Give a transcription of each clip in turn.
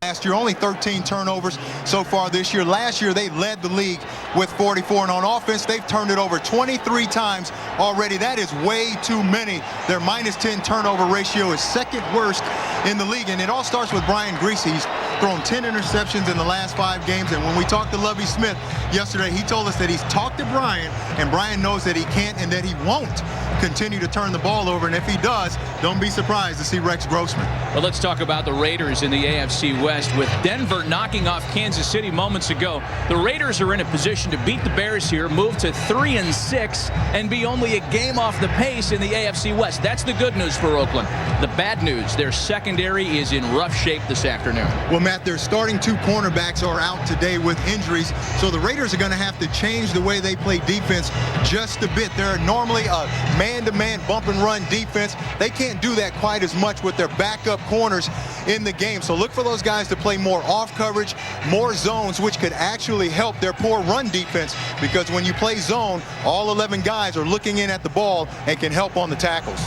Last year, only 13 turnovers so far this year. Last year, they led the league with 44. And on offense, they've turned it over 23 times already. That is way too many. Their -10 turnover ratio is second worst in the league. And it all starts with Brian Griese. He's thrown 10 interceptions in the last 5 games. And when we talked to Lovie Smith yesterday, he told us that he's talked to Brian, and Brian knows that he can't and that he won't continue to turn the ball over. And if he does, don't be surprised to see Rex Grossman. Well, let's talk about the Raiders in the AFC West. With Denver knocking off Kansas City moments ago, the Raiders are in a position to beat the Bears here, move to 3-6, and be only a game off the pace in the AFC West. That's the good news for Oakland. The bad news, their secondary is in rough shape this afternoon. Well, Matt, their starting 2 cornerbacks are out today with injuries, so the Raiders are going to have to change the way they play defense just a bit. They're normally a man-to-man bump-and-run defense. They can't do that quite as much with their backup corners in the game. So look for those guys to play more off coverage, more zones, which could actually help their poor run defense, because when you play zone, all 11 guys are looking in at the ball and can help on the tackles.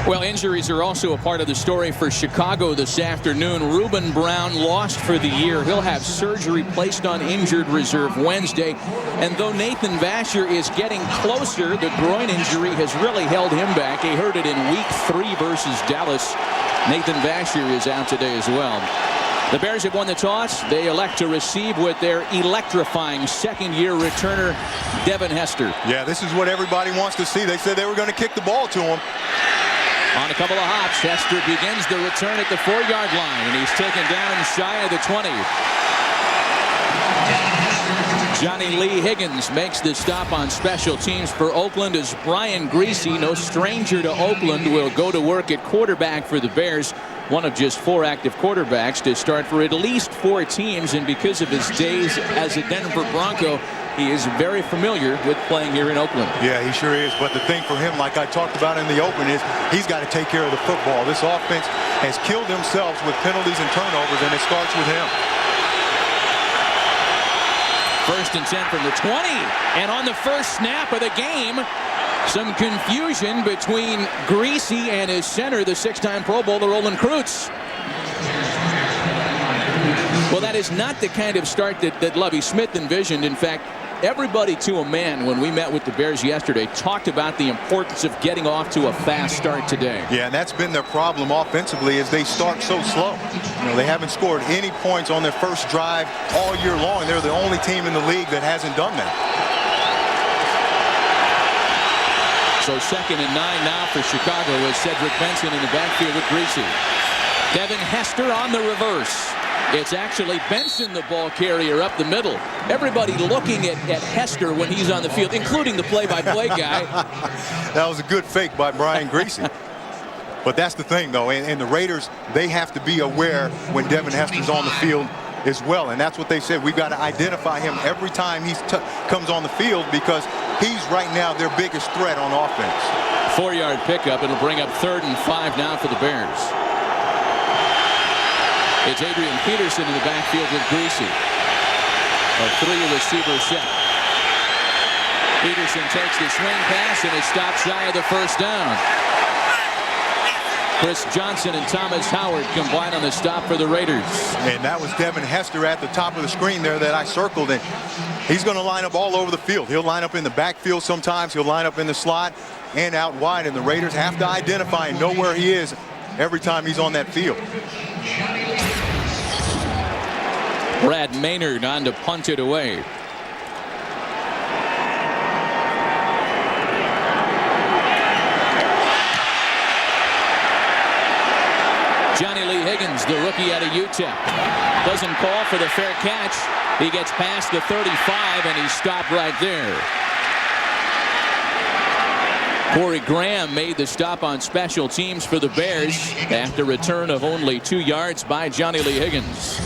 Well, injuries are also a part of the story for Chicago this afternoon. Reuben Brown lost for the year. He'll have surgery, placed on injured reserve Wednesday. And though Nathan Vasher is getting closer, the groin injury has really held him back. He hurt it in week 3 versus Dallas. Nathan Vasher is out today as well. The Bears have won the toss. They elect to receive with their electrifying second-year returner, Devin Hester. Yeah, this is what everybody wants to see. They said they were going to kick the ball to him. On a couple of hops, Hester begins the return at the 4-yard line, and he's taken down shy of the 20. Johnny Lee Higgins makes the stop on special teams for Oakland, as Brian Griese, no stranger to Oakland, will go to work at quarterback for the Bears. One of just 4 active quarterbacks to start for at least 4 teams, and because of his days as a Denver Bronco, he is very familiar with playing here in Oakland. Yeah, he sure is. But the thing for him, like I talked about in the open, is he's got to take care of the football. This offense has killed themselves with penalties and turnovers, and it starts with him. 1st and 10 from the 20. And on the first snap of the game, some confusion between Griese and his center, the 6-time Pro Bowler Olin Kreutz. Well, that is not the kind of start that Lovie Smith envisioned. In fact, everybody to a man, when we met with the Bears yesterday, talked about the importance of getting off to a fast start today. Yeah, and that's been their problem offensively, is they start so slow. You know, they haven't scored any points on their first drive all year long. They're the only team in the league that hasn't done that. So 2nd and 9 now for Chicago, with Cedric Benson in the backfield with Griese. Devin Hester on the reverse. It's actually Benson, the ball carrier, up the middle. Everybody looking at Hester when he's on the field, including the play-by-play guy. That was a good fake by Brian Griese. But that's the thing, though, and the Raiders, they have to be aware when Devin Hester's on the field as well. And that's what they said. We've got to identify him every time he comes on the field, because he's right now their biggest threat on offense. 4-yard pickup. It'll bring up 3rd and 5 now for the Bears. It's Adrian Peterson in the backfield with Griese. A 3-receiver set. Peterson takes the swing pass, and it's stopped shy of the 1st down. Chris Johnson and Thomas Howard combine on the stop for the Raiders. And that was Devin Hester at the top of the screen there that I circled. And he's going to line up all over the field. He'll line up in the backfield sometimes. He'll line up in the slot and out wide. And the Raiders have to identify and know where he is every time he's on that field. Brad Maynard on to punt it away. Johnny Lee Higgins, the rookie out of UTEP, doesn't call for the fair catch. He gets past the 35, and he's stopped right there. Corey Graham made the stop on special teams for the Bears after return of only 2 yards by Johnny Lee Higgins.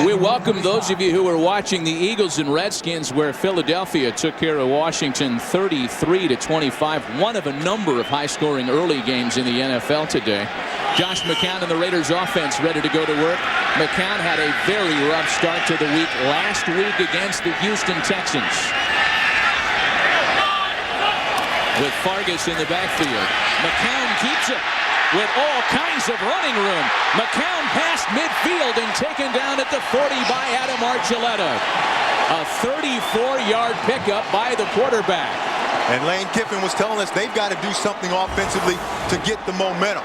We welcome those of you who are watching the Eagles and Redskins, where Philadelphia took care of Washington 33-25. One of a number of high-scoring early games in the NFL today. Josh McCown and the Raiders offense ready to go to work. McCown had a very rough start to the week last week against the Houston Texans. With Fargas in the backfield. McCown keeps it. with all kinds of running room. McCown past midfield and taken down at the 40 by Adam Archuleta. A 34-yard pickup by the quarterback. And Lane Kiffin was telling us they've got to do something offensively to get the momentum.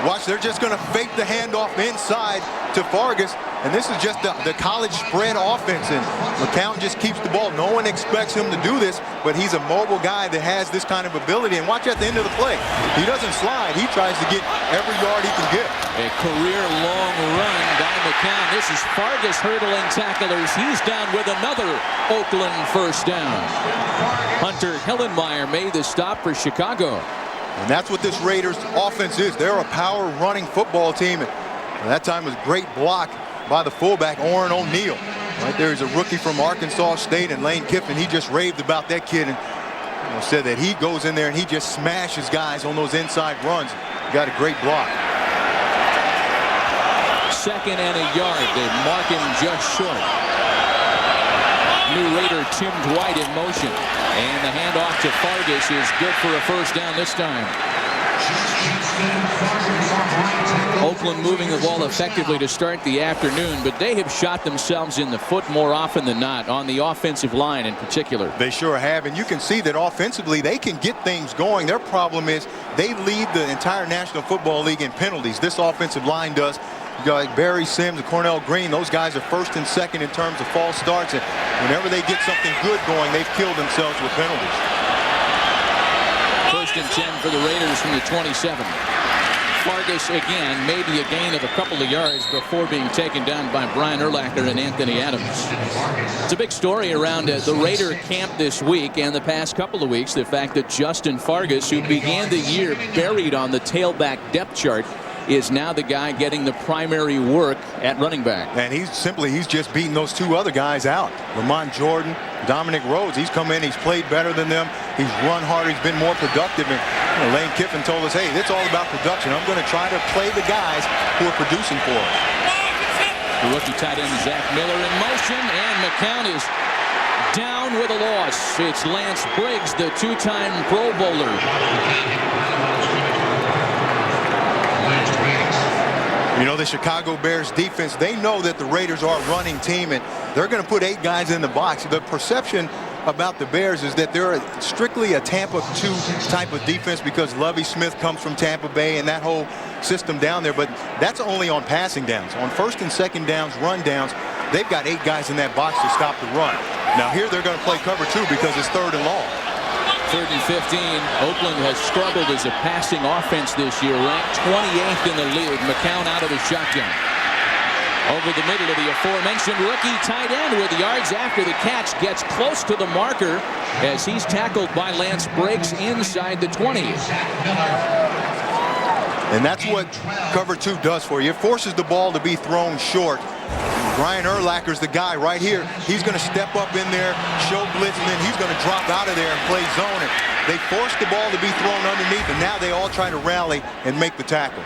Watch, they're just going to fake the handoff inside to Fargas. And this is just the college spread offense. And McCown just keeps the ball. No one expects him to do this, but he's a mobile guy that has this kind of ability. And watch at the end of the play. He doesn't slide. He tries to get every yard he can get. A career-long run by McCown. This is Fargas hurdling tacklers. He's down with another Oakland first down. Hunter Hillenmeyer made the stop for Chicago. And that's what this Raiders offense is. They're a power running football team. And that time was great block by the fullback, Orrin O'Neal. Right there is a rookie from Arkansas State, and Lane Kiffin, he just raved about that kid and said that he goes in there and he just smashes guys on those inside runs. He got a great block. Second and a yard. They mark him just short. New Raider Tim Dwight in motion. And the handoff to Fargas is good for a first down this time. Oakland moving the ball effectively to start the afternoon, but they have shot themselves in the foot more often than not on the offensive line in particular. They sure have, and you can see that offensively they can get things going. Their problem is they lead the entire National Football League in penalties. This offensive line does. You got like Barry Sims and Cornell Green. Those guys are first and second in terms of false starts, and whenever they get something good going, they've killed themselves with penalties. First and 10 for the Raiders from the 27. Fargas again, maybe a gain of a couple of yards before being taken down by Brian Urlacher and Anthony Adams. It's a big story around the Raider camp this week and the past couple of weeks. The fact that Justin Fargas, who began the year buried on the tailback depth chart, is now the guy getting the primary work at running back. And he's just beating those two other guys out. Lamont Jordan, Dominic Rhodes. He's come in, he's played better than them. He's run harder, he's been more productive. And Lane Kiffin told us, hey, it's all about production. I'm going to try to play the guys who are producing for us. The rookie tight end Zach Miller in motion, and McCown is down with a loss. It's Lance Briggs, the two-time Pro Bowler. You know, the Chicago Bears defense, they know that the Raiders are a running team, and they're going to put 8 guys in the box. The perception about the Bears is that they're strictly a Tampa 2 type of defense because Lovie Smith comes from Tampa Bay and that whole system down there. But that's only on passing downs. On first and second downs, run downs, they've got 8 guys in that box to stop the run. Now here they're going to play cover 2 because it's third and long. Third and 15. Oakland has struggled as a passing offense this year, ranked 28th in the league. McCown out of the shotgun. Over the middle of the aforementioned rookie tight end with yards after the catch, gets close to the marker as he's tackled by Lance Briggs inside the 20. And that's what cover 2 does for you. It forces the ball to be thrown short. Brian Urlacher's the guy right here. He's going to step up in there, show blitz, and then he's going to drop out of there and play zone. And they force the ball to be thrown underneath, and now they all try to rally and make the tackle.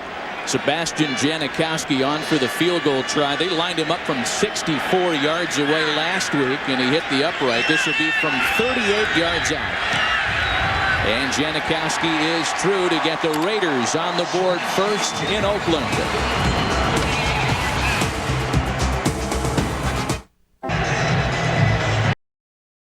Sebastian Janikowski on for the field goal try. They lined him up from 64 yards away last week, and he hit the upright. This will be from 38 yards out. And Janikowski is true to get the Raiders on the board first in Oakland.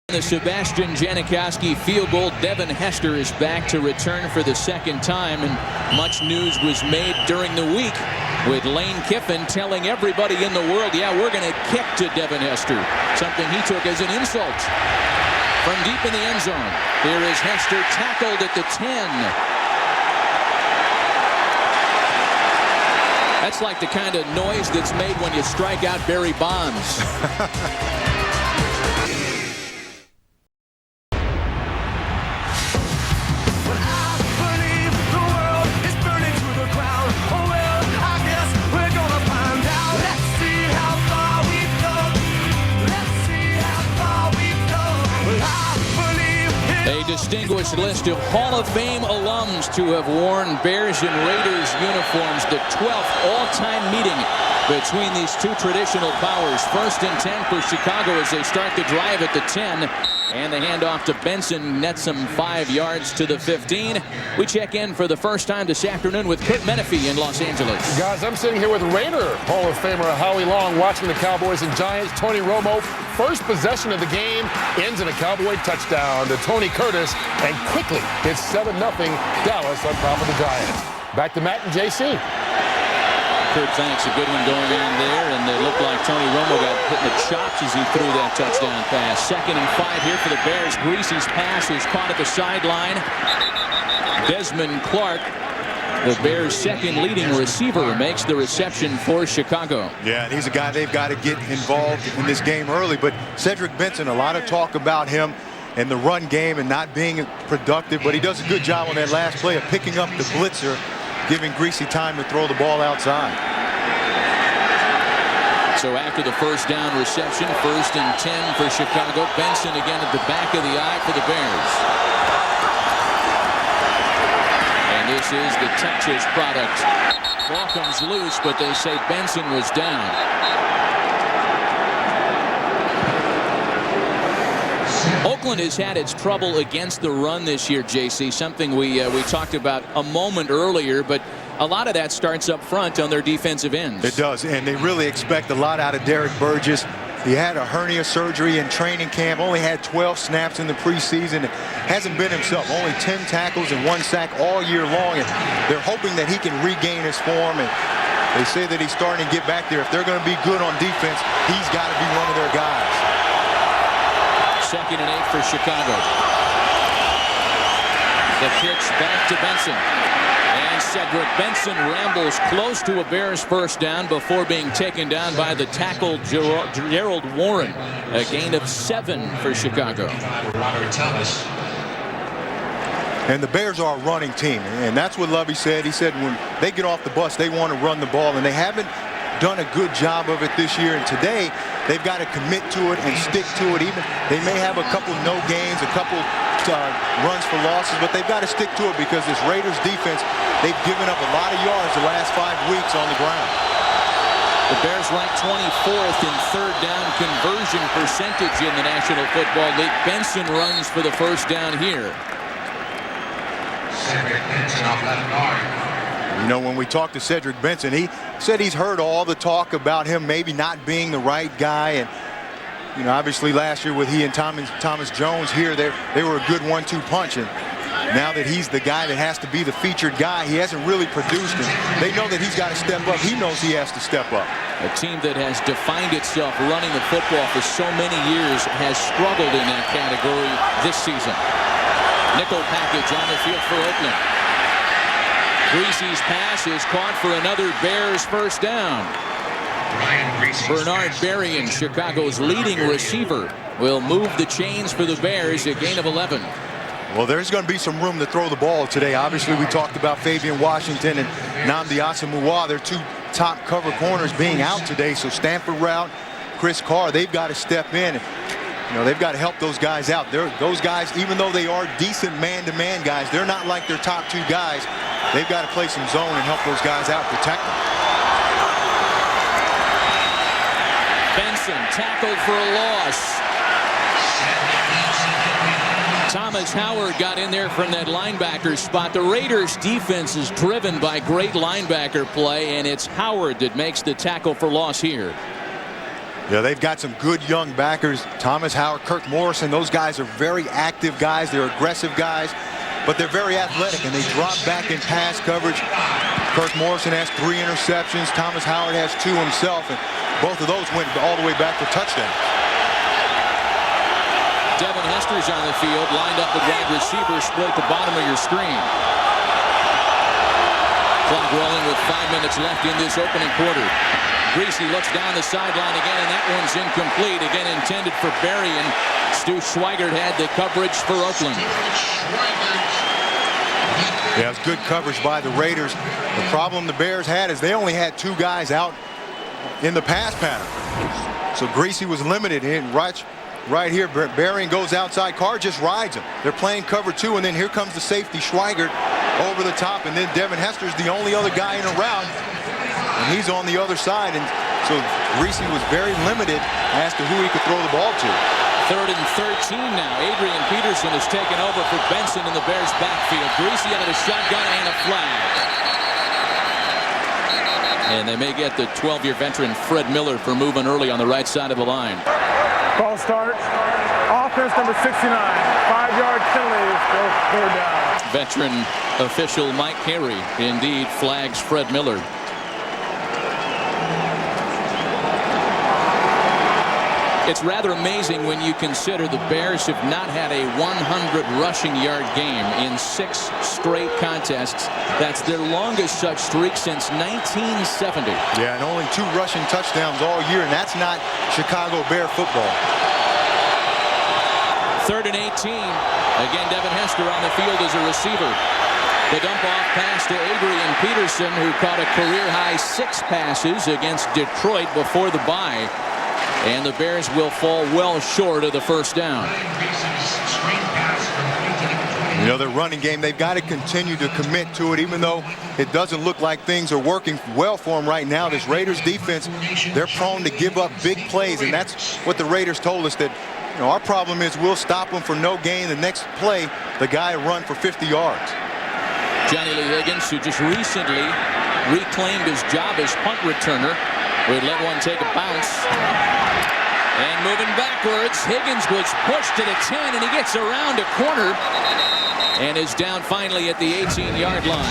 The Sebastian Janikowski field goal. Devin Hester is back to return for the second time, and much news was made during the week with Lane Kiffin telling everybody in the world, yeah, we're going to kick to Devin Hester, something he took as an insult. From deep in the end zone, here is Hester tackled at the 10. That's like the kind of noise that's made when you strike out Barry Bonds. Distinguished list of Hall of Fame alums to have worn Bears and Raiders uniforms. The 12th all-time meeting between these two traditional powers. First and 10 for Chicago as they start the drive at the 10. And the handoff to Benson nets him 5 yards to the 15. We check in for the first time this afternoon with Kurt Menefee in Los Angeles. Guys, I'm sitting here with Raider Hall of Famer Howie Long watching the Cowboys and Giants. Tony Romo, first possession of the game, ends in a Cowboy touchdown to Tony Curtis, and quickly it's 7-0 Dallas on top of the Giants. Back to Matt and JC. Kurt, thanks. A good one going on there, and it looked like Tony Romo got hit in the chops as he threw that touchdown pass. 2nd and 5 here for the Bears. Greasy's pass is caught at the sideline. Desmond Clark, the Bears' second leading receiver, makes the reception for Chicago. Yeah, and he's a guy they've got to get involved in this game early. But Cedric Benson, a lot of talk about him and the run game and not being productive, but he does a good job on that last play of picking up the blitzer, giving Greasy time to throw the ball outside. So after the first down reception, 1st and 10 for Chicago. Benson again at the back of the eye for the Bears. And this is the Texas product. Ball comes loose, but they say Benson was down. Oakland has had its trouble against the run this year, JC, something we talked about a moment earlier, but a lot of that starts up front on their defensive ends. It does, and they really expect a lot out of Derek Burgess. He had a hernia surgery in training camp, only had 12 snaps in the preseason. Hasn't been himself, only 10 tackles and 1 sack all year long, and they're hoping that he can regain his form, and they say that he's starting to get back there. If they're going to be good on defense, he's got to be one of their guys. 2nd and 8 for Chicago. The pitch back to Benson. And Cedric Benson rambles close to a Bears first down before being taken down by the tackle Gerald Warren. A gain of 7 for Chicago. And the Bears are a running team, and that's what Lovie said. He said when they get off the bus, they want to run the ball, and they haven't done a good job of it this year. And today, they've got to commit to it and stick to it. Even they may have a couple no gains, a couple runs for losses, but they've got to stick to it because this Raiders defense, they've given up a lot of yards the last 5 weeks on the ground. The Bears rank 24th in 3rd down conversion percentage in the National Football League. Benson runs for the first down here. Cedric Benson off left guard. You know, when we talked to Cedric Benson, he said he's heard all the talk about him maybe not being the right guy. And, you know, obviously last year with he and Thomas Jones here, they were a good 1-2 punch. And now that he's the guy that has to be the featured guy, he hasn't really produced it. They know that he's got to step up. He knows he has to step up. A team that has defined itself running the football for so many years has struggled in that category this season. Nickel package on the field for Oakland. Greasy's pass is caught for another Bears first down. Bernard Berrien, Chicago's leading receiver, will move the chains for the Bears, a gain of 11. Well, there's going to be some room to throw the ball today. Obviously, we talked about Fabian Washington and Nnamdi Asomugha. They're 2 top cover corners being out today. So Stanford route, Chris Carr, they've got to step in. You know, they've got to help those guys out. Those guys, even though they are decent man-to-man guys, they're not like their top 2 guys. They've got to play some zone and help those guys out, protect them. Benson tackled for a loss. Thomas Howard got in there from that linebacker spot. The Raiders defense is driven by great linebacker play, and it's Howard that makes the tackle for loss here. Yeah, they've got some good young backers. Thomas Howard, Kirk Morrison, those guys are very active guys. They're aggressive guys, but they're very athletic, and they drop back in pass coverage. Kirk Morrison has 3 interceptions. Thomas Howard has 2 himself, and both of those went all the way back to touchdowns. Devin Hester's on the field, lined up with wide receiver, split at the bottom of your screen. Clock rolling with 5 minutes left in this opening quarter. Greasy looks down the sideline again, and that one's incomplete. Again intended for Berrien. Stu Schweigert had the coverage for Oakland. Yeah, it's good coverage by the Raiders. The problem the Bears had is they only had 2 guys out in the pass pattern. So Greasy was limited in right here. Berrien goes outside. Carr just rides him. They're playing cover 2, and then here comes the safety Schweigert over the top, and then Devin Hester's the only other guy in a route. And he's on the other side, and so Greasy was very limited as to who he could throw the ball to. 3rd and 13 now. Adrian Peterson has taken over for Benson in the Bears backfield. Greasy out of the shotgun and a flag. And they may get the 12-year veteran Fred Miller for moving early on the right side of the line. Ball start. Offense number 69. 5-yard penalty. Still 4th down. Veteran official Mike Carey indeed flags Fred Miller. It's rather amazing when you consider the Bears have not had a 100 rushing yard game in 6 straight contests. That's their longest such streak since 1970. Yeah, and only 2 rushing touchdowns all year, and that's not Chicago Bear football. 3rd and 18. Again, Devin Hester on the field as a receiver. The dump-off pass to Adrian Peterson, who caught a career-high 6 passes against Detroit before the bye. And the Bears will fall well short of the 1st down. You know, their running game, they've got to continue to commit to it, even though it doesn't look like things are working well for them right now. This Raiders defense, they're prone to give up big plays, and that's what the Raiders told us, that you know, our problem is we'll stop them for no gain. The next play, the guy will run for 50 yards. Johnny Lee Higgins, who just recently reclaimed his job as punt returner, would let one take a bounce. And moving backwards, Higgins was pushed to the 10, and he gets around a corner and is down finally at the 18-yard line.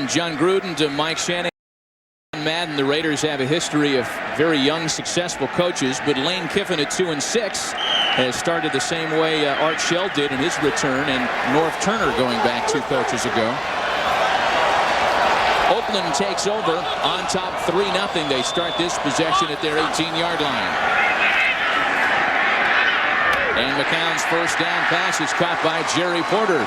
John Gruden to Mike Shanahan. Madden, the Raiders have a history of very young, successful coaches, but Lane Kiffin at 2-6 has started the same way Art Shell did in his return, and North Turner going back 2 coaches ago. Oakland takes over on top 3-0. They start this possession at their 18-yard line. And McCown's 1st down pass is caught by Jerry Porter.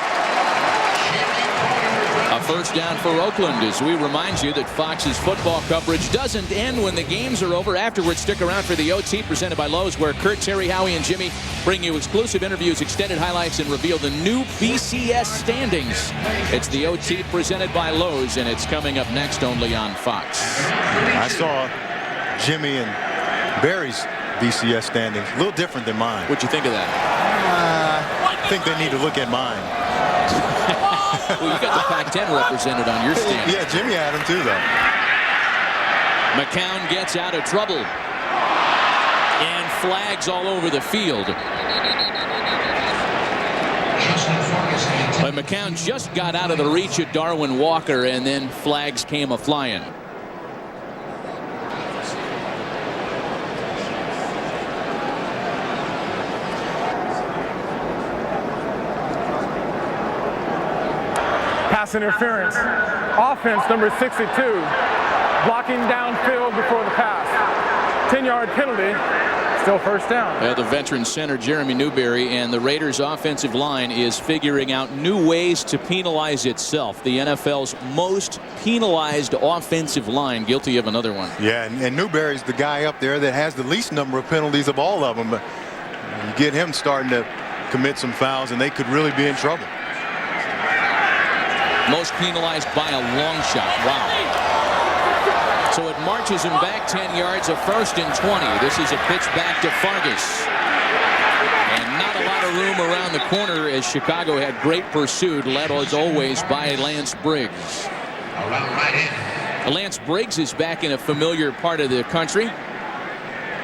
A 1st down for Oakland, as we remind you that Fox's football coverage doesn't end when the games are over. Afterwards, stick around for the OT presented by Lowe's, where Kurt, Terry, Howie, and Jimmy bring you exclusive interviews, extended highlights, and reveal the new BCS standings. It's the OT presented by Lowe's, and it's coming up next only on Fox. I saw Jimmy and Barry's BCS standings. A little different than mine. What'd you think of that? I think they need to look at mine. Well, you got the Pac-10 represented on your stand. Yeah, Jimmy had him too, though. McCown gets out of trouble. And flags all over the field. But McCown just got out of the reach of Darwin Walker, and then flags came a-flying. Pass interference. Offense number 62. Blocking downfield before the pass. 10-yard penalty. Still 1st down. The veteran center Jeremy Newberry, and the Raiders offensive line is figuring out new ways to penalize itself. The NFL's most penalized offensive line, guilty of another one. Yeah, and Newberry's the guy up there that has the least number of penalties of all of them. But you get him starting to commit some fouls, and they could really be in trouble. Most penalized by a long shot. Wow. So it marches him back 10 yards, a 1st and 20. This is a pitch back to Fargas. And not a lot of room around the corner, as Chicago had great pursuit, led as always by Lance Briggs. Lance Briggs is back in a familiar part of the country,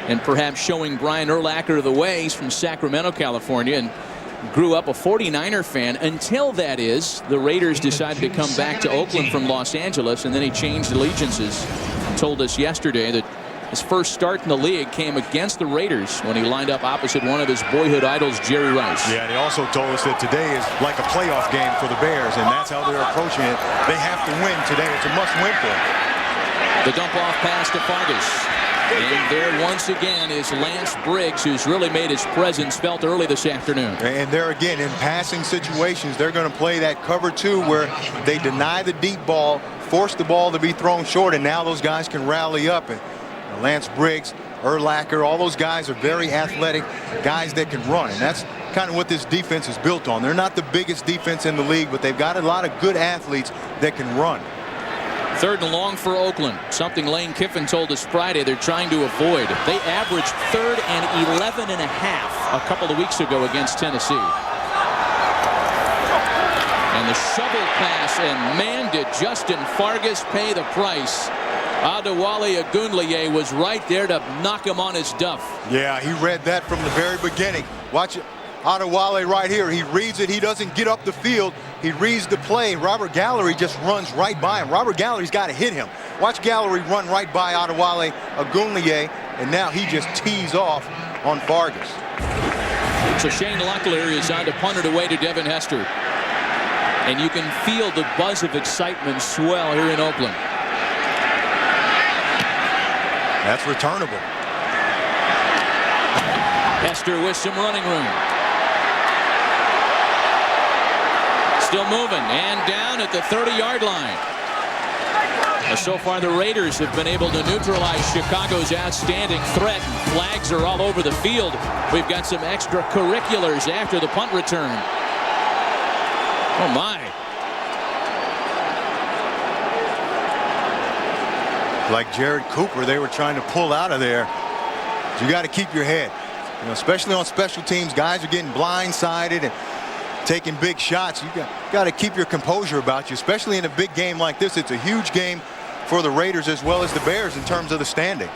and perhaps showing Brian Urlacher the way. He's from Sacramento, California, and grew up a 49er fan until, that is, the Raiders decided to come back to Oakland from Los Angeles, and then he changed allegiances. Told us yesterday that his first start in the league came against the Raiders when he lined up opposite one of his boyhood idols, Jerry Rice. Yeah, and he also told us that today is like a playoff game for the Bears, and that's how they're approaching it. They have to win today. It's a must-win for them. The dump-off pass to Fargas. And there once again is Lance Briggs, who's really made his presence felt early this afternoon. And there again, in passing situations, they're going to play that cover 2 where they deny the deep ball, force the ball to be thrown short, and now those guys can rally up. And Lance Briggs, Urlacher, all those guys are very athletic guys that can run, and that's kind of what this defense is built on. They're not the biggest defense in the league, but they've got a lot of good athletes that can run. 3rd and long for Oakland. Something Lane Kiffin told us Friday they're trying to avoid. They averaged 3rd and 11 and a half a couple of weeks ago against Tennessee. And the shovel pass, and man, did Justin Fargas pay the price. Adewale Ogunleye was right there to knock him on his duff. Yeah, he read that from the very beginning. Watch it. Adewale right here. He reads it. He doesn't get up the field. He reads the play. Robert Gallery just runs right by him. Robert Gallery's got to hit him. Watch Gallery run right by Adewale Ogunleye, and now he just tees off on Fargas. So Shane Locklear is on to punt it away to Devin Hester. And you can feel the buzz of excitement swell here in Oakland. That's returnable. Hester with some running room. Still moving and down at the 30-yard line. So far the Raiders have been able to neutralize Chicago's outstanding threat. Flags are all over the field. We've got some extracurriculars after the punt return. Oh my. Like Jared Cooper, they were trying to pull out of there. You got to keep your head. You know, especially on special teams, guys are getting blindsided and taking big shots. You got to keep your composure about you, especially in a big game like this. It's a huge game for the Raiders as well as the Bears in terms of the standings.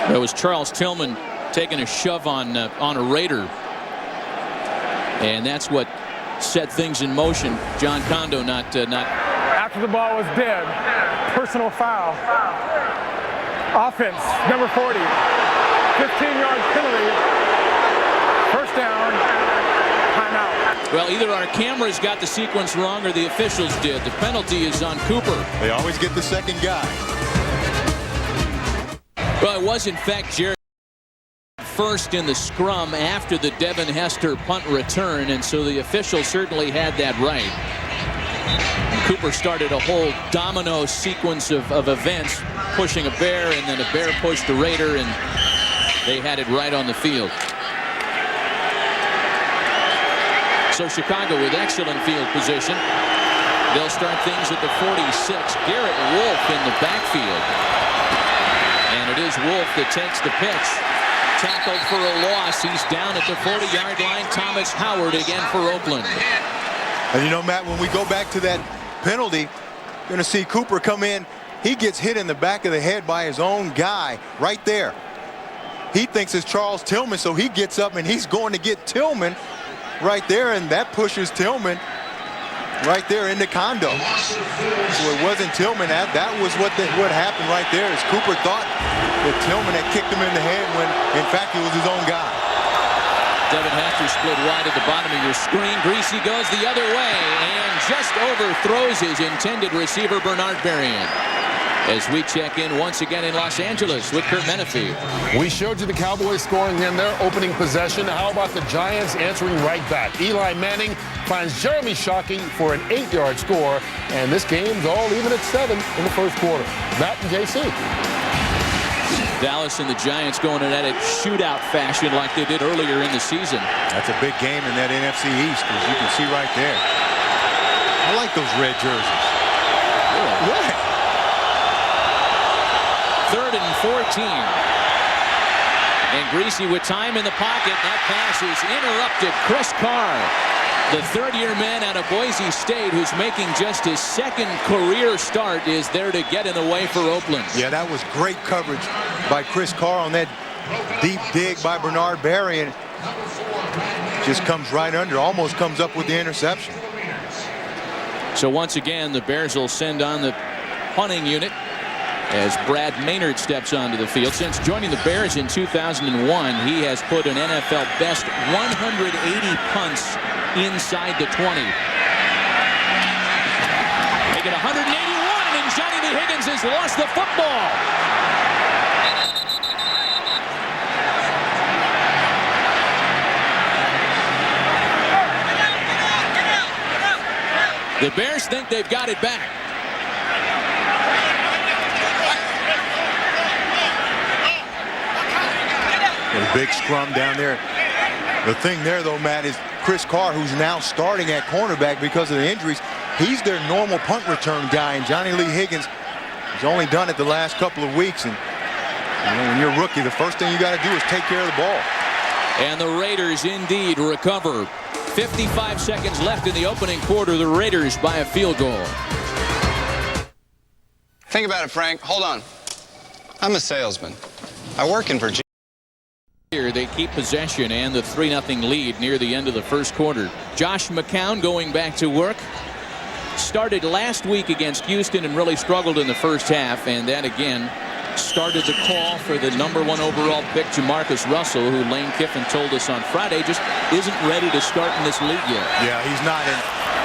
That was Charles Tillman taking a shove on a Raider. And that's what set things in motion. John Kondo not. After the ball was dead, personal foul. Offense, number 40, 15-yard penalty. First down, timeout. Well, either our cameras got the sequence wrong or the officials did. The penalty is on Cooper. They always get the second guy. Well, it was in fact Jared first in the scrum after the Devin Hester punt return, and so the officials certainly had that right. Cooper started a whole domino sequence of events, pushing a Bear, and then a Bear pushed a Raider, and they had it right on the field. So Chicago with excellent field position. They'll start things at the 46. Garrett Wolf in the backfield. And it is Wolf that takes the pitch. Tackled for a loss. He's down at the 40-yard line. Thomas Howard again for Oakland. And you know, Matt, when we go back to that penalty, you're going to see Cooper come in. He gets hit in the back of the head by his own guy right there. He thinks it's Charles Tillman, so he gets up and he's going to get Tillman right there, and that pushes Tillman right there into Kondo. So it wasn't Tillman. That was what happened right there, is Cooper thought that Tillman had kicked him in the head when in fact it was his own guy. Devin Hester split wide at the bottom of your screen. Greasy goes the other way and just overthrows his intended receiver, Bernard Berrien. As we check in once again in Los Angeles with Kurt Menefee. We showed you the Cowboys scoring in their opening possession. How about the Giants answering right back? Eli Manning finds Jeremy Shockey for an 8-yard score, and this game's all even at 7 in the first quarter. Matt and JC. Dallas and the Giants going at it shootout fashion like they did earlier in the season. That's a big game in that NFC East, as you can see right there. I like those red jerseys. Really? 3rd and 14. And Greasy with time in the pocket. That pass is interrupted. Chris Carr, the third-year man out of Boise State, who's making just his second career start, is there to get in the way for Oakland. Yeah, that was great coverage by Chris Carr on that deep dig by Bernard Berrien. Just comes right under, almost comes up with the interception. So once again, the Bears will send on the punting unit as Brad Maynard steps onto the field. Since joining the Bears in 2001, he has put an NFL best 180 punts inside the 20. Make it 181, and Johnny Lee Higgins has lost the football. The Bears think they've got it back. A big scrum down there. The thing there, though, Matt, is Chris Carr, who's now starting at cornerback because of the injuries, he's their normal punt return guy, and Johnny Lee Higgins has only done it the last couple of weeks. And when you're a rookie, the first thing you got to do is take care of the ball. And the Raiders indeed recover. 55 seconds left in the opening quarter. The Raiders by a field goal. Think about it, Frank. Hold on. I'm a salesman. I work in Virginia. Here they keep possession and the 3-0 lead near the end of the first quarter. Josh McCown going back to work. Started last week against Houston and really struggled in the first half, and that again started the call for the #1 overall pick, Jamarcus Russell, who Lane Kiffin told us on Friday just isn't ready to start in this league yet. Yeah, he's not in.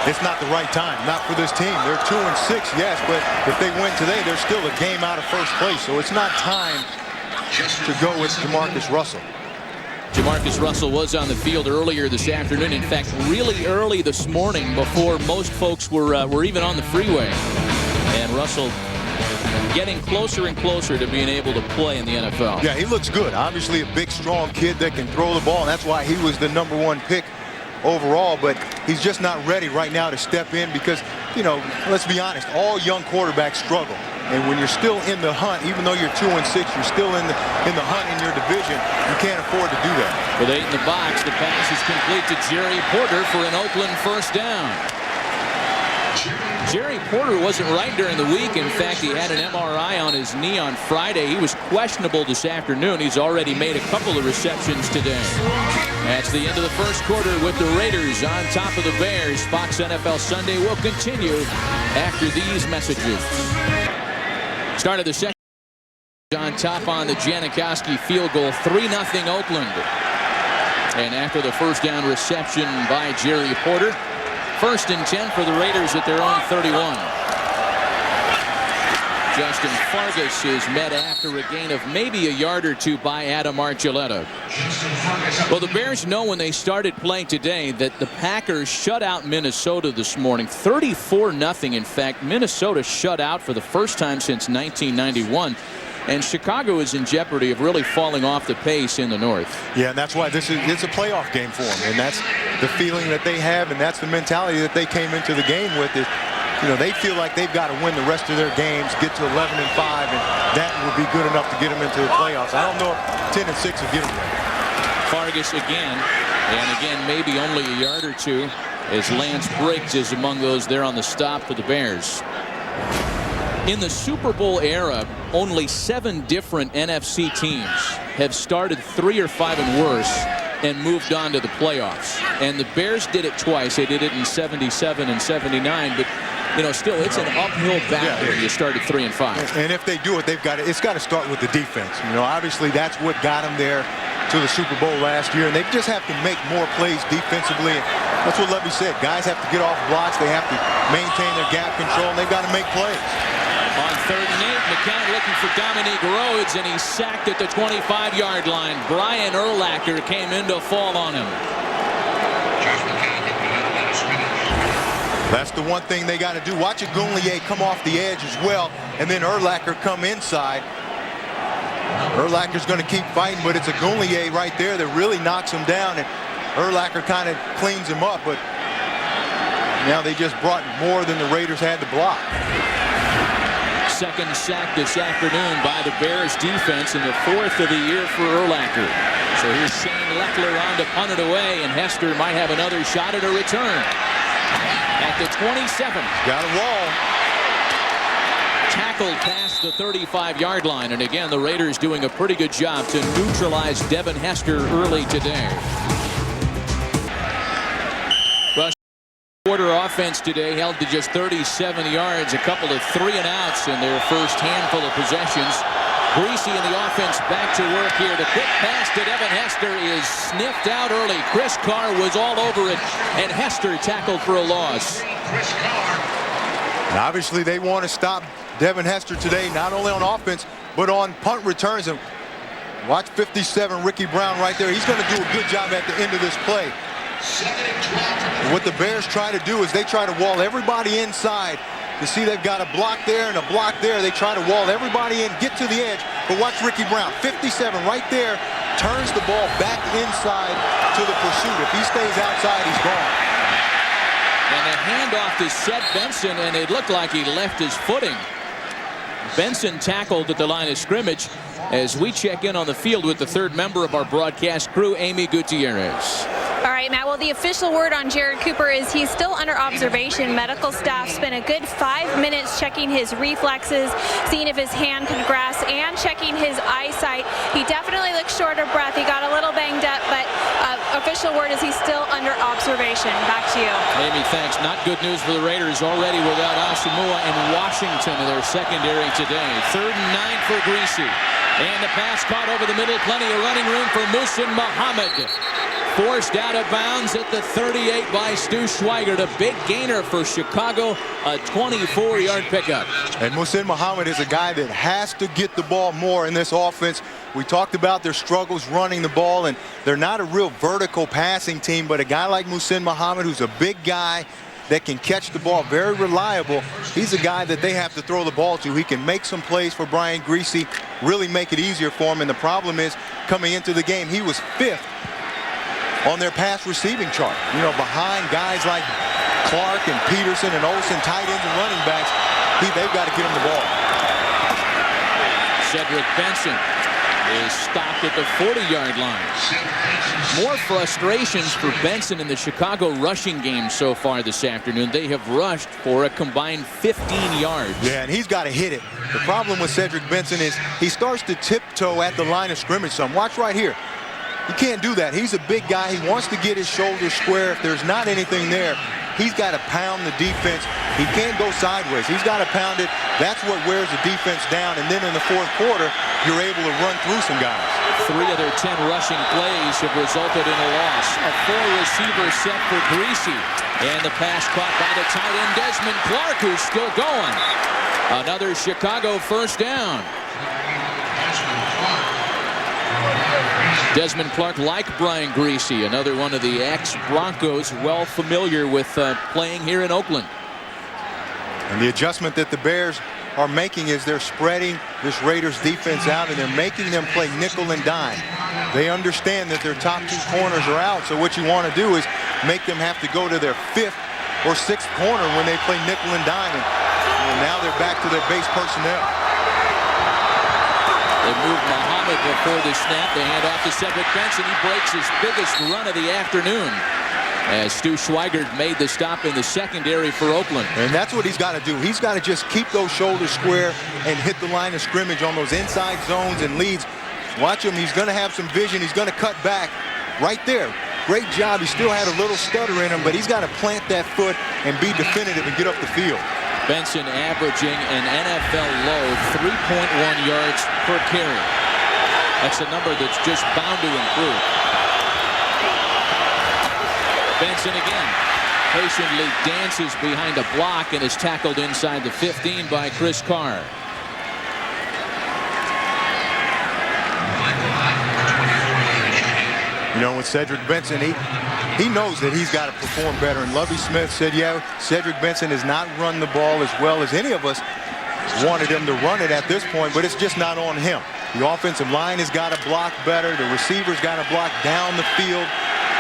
It's not the right time, not for this team. They're 2-6, yes, but if they win today, they're still a game out of first place, so it's not time to go with Jamarcus Russell. Jamarcus Russell was on the field earlier this afternoon. In fact, really early this morning before most folks were even on the freeway. And Russell getting closer and closer to being able to play in the NFL. Yeah, he looks good. Obviously a big, strong kid that can throw the ball, and that's why he was the #1 pick overall, but he's just not ready right now to step in because, you know, let's be honest, all young quarterbacks struggle. And when you're still in the hunt, even though you're 2-6, you're still in the hunt in your division. You can't afford to do that. With 8 in the box, the pass is complete to Jerry Porter for an Oakland first down. Jerry Porter wasn't right during the week. In fact, he had an MRI on his knee on Friday. He was questionable this afternoon. He's already made a couple of receptions today. That's the end of the first quarter with the Raiders on top of the Bears. Fox NFL Sunday will continue after these messages. Start of the second. On top on the Janikowski field goal. 3-0 Oakland. And after the first down reception by Jerry Porter, 1st and 10 for the Raiders at their own 31. Justin Fargas is met after a gain of maybe a yard or two by Adam Archuleta. Well, the Bears know when they started playing today that the Packers shut out Minnesota this morning. 34-0. In fact, Minnesota shut out for the first time since 1991. And Chicago is in jeopardy of really falling off the pace in the North. Yeah, and that's why it's a playoff game for them. And that's the feeling that they have, and that's the mentality that they came into the game with. Is, you know, they feel like they've got to win the rest of their games, get to 11-5, and that would be good enough to get them into the playoffs. I don't know if 10-6 will get them there. Fargas again, and again maybe only a yard or two, as Lance Briggs is among those there on the stop for the Bears. In the Super Bowl era, only 7 different NFC teams have started 3 or 5 and worse and moved on to the playoffs. And the Bears did it twice. They did it in 77 and 79, but you know, still it's an uphill battle when you start at 3 and 5. And if they do it, it's got to start with the defense. You know, obviously that's what got them there to the Super Bowl last year, and they just have to make more plays defensively. And that's what Levy said. Guys have to get off blocks. They have to maintain their gap control, and they've got to make plays. On 3rd and 8, McCown looking for Dominique Rhodes, and he's sacked at the 25-yard line. Brian Urlacher came in to fall on him. That's the one thing they got to do. Watch Agunlier come off the edge as well, and then Urlacher come inside. Urlacher's going to keep fighting, but it's Agunlier right there that really knocks him down, and Urlacher kind of cleans him up, but now they just brought more than the Raiders had to block. Second sack this afternoon by the Bears defense, and the 4th of the year for Urlacher. So here's Shane Leckler on to punt it away, and Hester might have another shot at a return. At the 27. Got a wall. Tackled past the 35-yard line, and again the Raiders doing a pretty good job to neutralize Devin Hester early today. Quarter offense today held to just 37 yards, a couple of 3 and outs in their first handful of possessions. Greasy in the offense back to work here. The quick pass to Devin Hester is sniffed out early. Chris Carr was all over it, and Hester tackled for a loss. And obviously they want to stop Devin Hester today, not only on offense, but on punt returns. And watch 57, Ricky Brown right there. He's going to do a good job at the end of this play. What the Bears try to do is they try to wall everybody inside. You see they've got a block there and a block there. They try to wall everybody in, get to the edge. But watch Ricky Brown, 57 right there, turns the ball back inside to the pursuit. If he stays outside, he's gone. And the handoff to Seth Benson, and it looked like he left his footing. Benson tackled at the line of scrimmage as we check in on the field with the third member of our broadcast crew, Amy Gutierrez. All right, Matt. Well, the official word on Jared Cooper is he's still under observation. Medical staff spent a good 5 minutes checking his reflexes, seeing if his hand could grasp, and checking his eyesight. He definitely looks short of breath. He got a little banged up, but official word is he's still under observation. Back to you. Amy, thanks. Not good news for the Raiders, already without Asamoah and Washington in their secondary today. 3rd and 9 for Greasy. And the pass caught over the middle. Plenty of running room for Muhsin Muhammad. Forced out of bounds at the 38 by Stu Schweigert. A big gainer for Chicago, a 24-yard pickup. And Muhsin Muhammad is a guy that has to get the ball more in this offense. We talked about their struggles running the ball, and they're not a real vertical passing team, but a guy like Muhsin Muhammad, who's a big guy that can catch the ball, very reliable. He's a guy that they have to throw the ball to. He can make some plays for Brian Greasy, really make it easier for him. And the problem is, coming into the game, he was 5th on their pass receiving chart. You know, behind guys like Clark and Peterson and Olsen, tight ends and running backs, they've got to get him the ball. Cedric Benson is stopped at the 40-yard line. More frustrations for Benson in the Chicago rushing game so far this afternoon. They have rushed for a combined 15 yards. Yeah, and he's got to hit it. The problem with Cedric Benson is he starts to tiptoe at the line of scrimmage some. Watch right here. You can't do that. He's a big guy. He wants to get his shoulders square. If there's not anything there, he's got to pound the defense. He can't go sideways. He's got to pound it. That's what wears the defense down. And then in the 4th quarter, you're able to run through some guys. 3 of their 10 rushing plays have resulted in a loss. A 4-receiver set for Greasy. And the pass caught by the tight end Desmond Clark, who's still going. Another Chicago first down. Desmond Clark, like Brian Greasy, another one of the ex-Broncos, well familiar with playing here in Oakland. And the adjustment that the Bears are making is they're spreading this Raiders defense out, and they're making them play nickel and dime. They understand that their top 2 corners are out, so what you want to do is make them have to go to their 5th or 6th corner when they play nickel and dime. And now they're back to their base personnel. They moved Muhammad before the snap. They hand off to Cedric Benson. He breaks his biggest run of the afternoon as Stu Schweigert made the stop in the secondary for Oakland. And that's what he's got to do. He's got to just keep those shoulders square and hit the line of scrimmage on those inside zones and leads. Watch him. He's going to have some vision. He's going to cut back right there. Great job. He still had a little stutter in him, but he's got to plant that foot and be definitive and get up the field. Benson averaging an NFL low 3.1 yards per carry. That's a number that's just bound to improve. Benson again patiently dances behind a block and is tackled inside the 15 by Chris Carr. You know, with Cedric Benson, he knows that he's got to perform better. And Lovie Smith said, yeah, Cedric Benson has not run the ball as well as any of us wanted him to run it at this point, but it's just not on him. The offensive line has got to block better. The receivers got to block down the field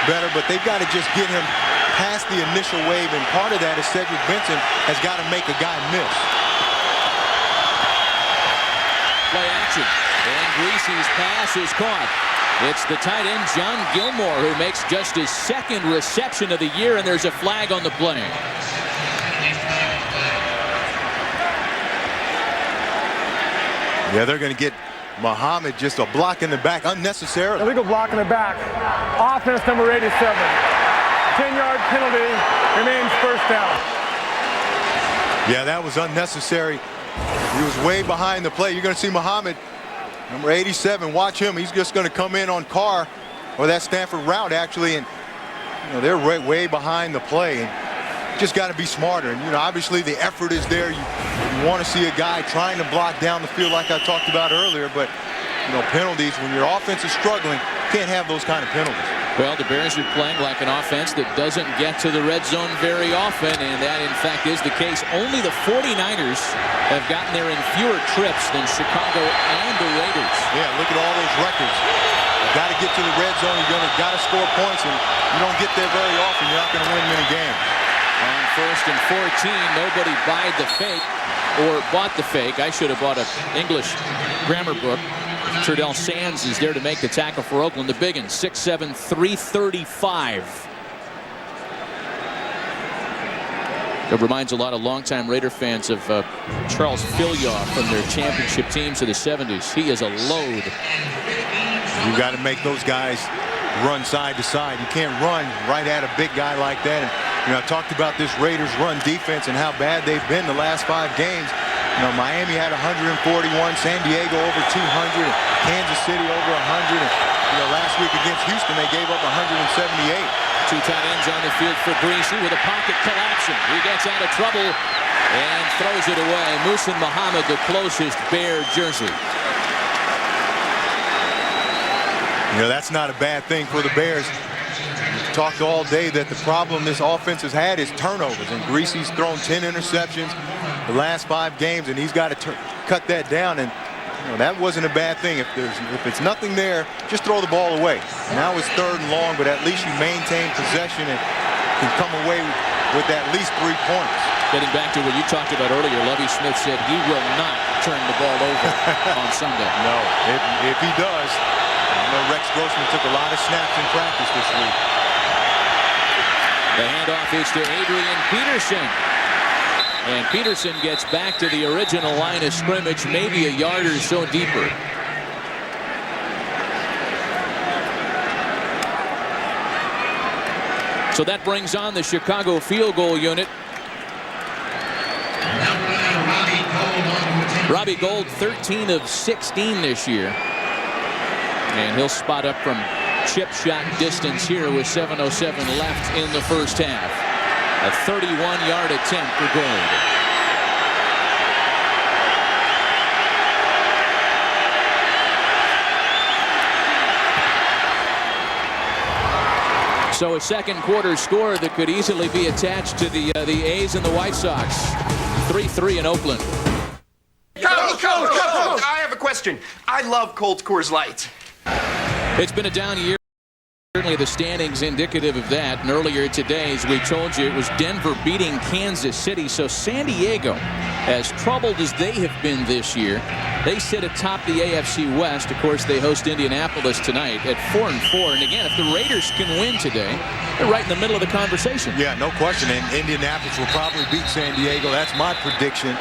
better, but they've got to just get him past the initial wave, and part of that is Cedric Benson has got to make a guy miss. Play action, and Greasy's pass is caught. It's the tight end, John Gilmore, who makes just his 2nd reception of the year, and there's a flag on the play. Yeah, they're going to get Muhammad just a block in the back unnecessarily. Illegal block in the back. Offense number 87. 10-yard penalty. Remains first down. Yeah, that was unnecessary. He was way behind the play. You're going to see Muhammad, number 87. Watch him. He's just going to come in on Carr, or that Stanford route actually, and you know they're way behind the play. And just got to be smarter. And you know, obviously the effort is there. You want to see a guy trying to block down the field like I talked about earlier, but you know, penalties when your offense is struggling, can't have those kind of penalties. Well, the Bears are playing like an offense that doesn't get to the red zone very often, and that, in fact, is the case. Only the 49ers have gotten there in fewer trips than Chicago and the Raiders. Yeah, look at all those records. You got to get to the red zone. You got to score points, and you don't get there very often. You're not going to win many games. On 1st and 14, nobody bought the fake. I should have bought an English grammar book. Turdell Sands is there to make the tackle for Oakland. The big one, 6'7", 335. It reminds a lot of longtime Raider fans of Charles Filyaw from their championship teams of the 70s. He is a load. You've got to make those guys run side to side. You can't run right at a big guy like that. And, I talked about this Raiders run defense and how bad they've been the last 5 games. Miami had 141, San Diego over 200, Kansas City over 100. And, last week against Houston, they gave up 178. 2 tight ends on the field for Greasy with a pocket collapsing. He gets out of trouble and throws it away. Muhsin Muhammad, the closest Bear jersey. That's not a bad thing for the Bears. We've talked all day that the problem this offense has had is turnovers, and Greasy's thrown 10 interceptions the last 5 games, and he's got to cut that down. And that wasn't a bad thing. If it's nothing there, just throw the ball away. Now it's 3rd and long, but at least you maintain possession and can come away with at least 3 points. Getting back to what you talked about earlier, Lovie Smith said he will not turn the ball over on Sunday. No, if he does, Rex Grossman took a lot of snaps in practice this week. The handoff is to Adrian Peterson. And Peterson gets back to the original line of scrimmage, maybe a yard or so deeper. So that brings on the Chicago field goal unit. Robbie Gould, 13 of 16 this year. And he'll spot up from chip shot distance here with 7:07 left in the first half. A 31-yard attempt for Gould. So a second quarter score that could easily be attached to the A's and the White Sox. 3-3 in Oakland. Coach, I have a question. I love Colt Coors Light. It's been a down year. Certainly the standings indicative of that. And earlier today, as we told you, it was Denver beating Kansas City. So San Diego, as troubled as they have been this year, they sit atop the AFC West. Of course, they host Indianapolis tonight at 4-4. And again, if the Raiders can win today, they're right in the middle of the conversation. Yeah, no question. And Indianapolis will probably beat San Diego. That's my prediction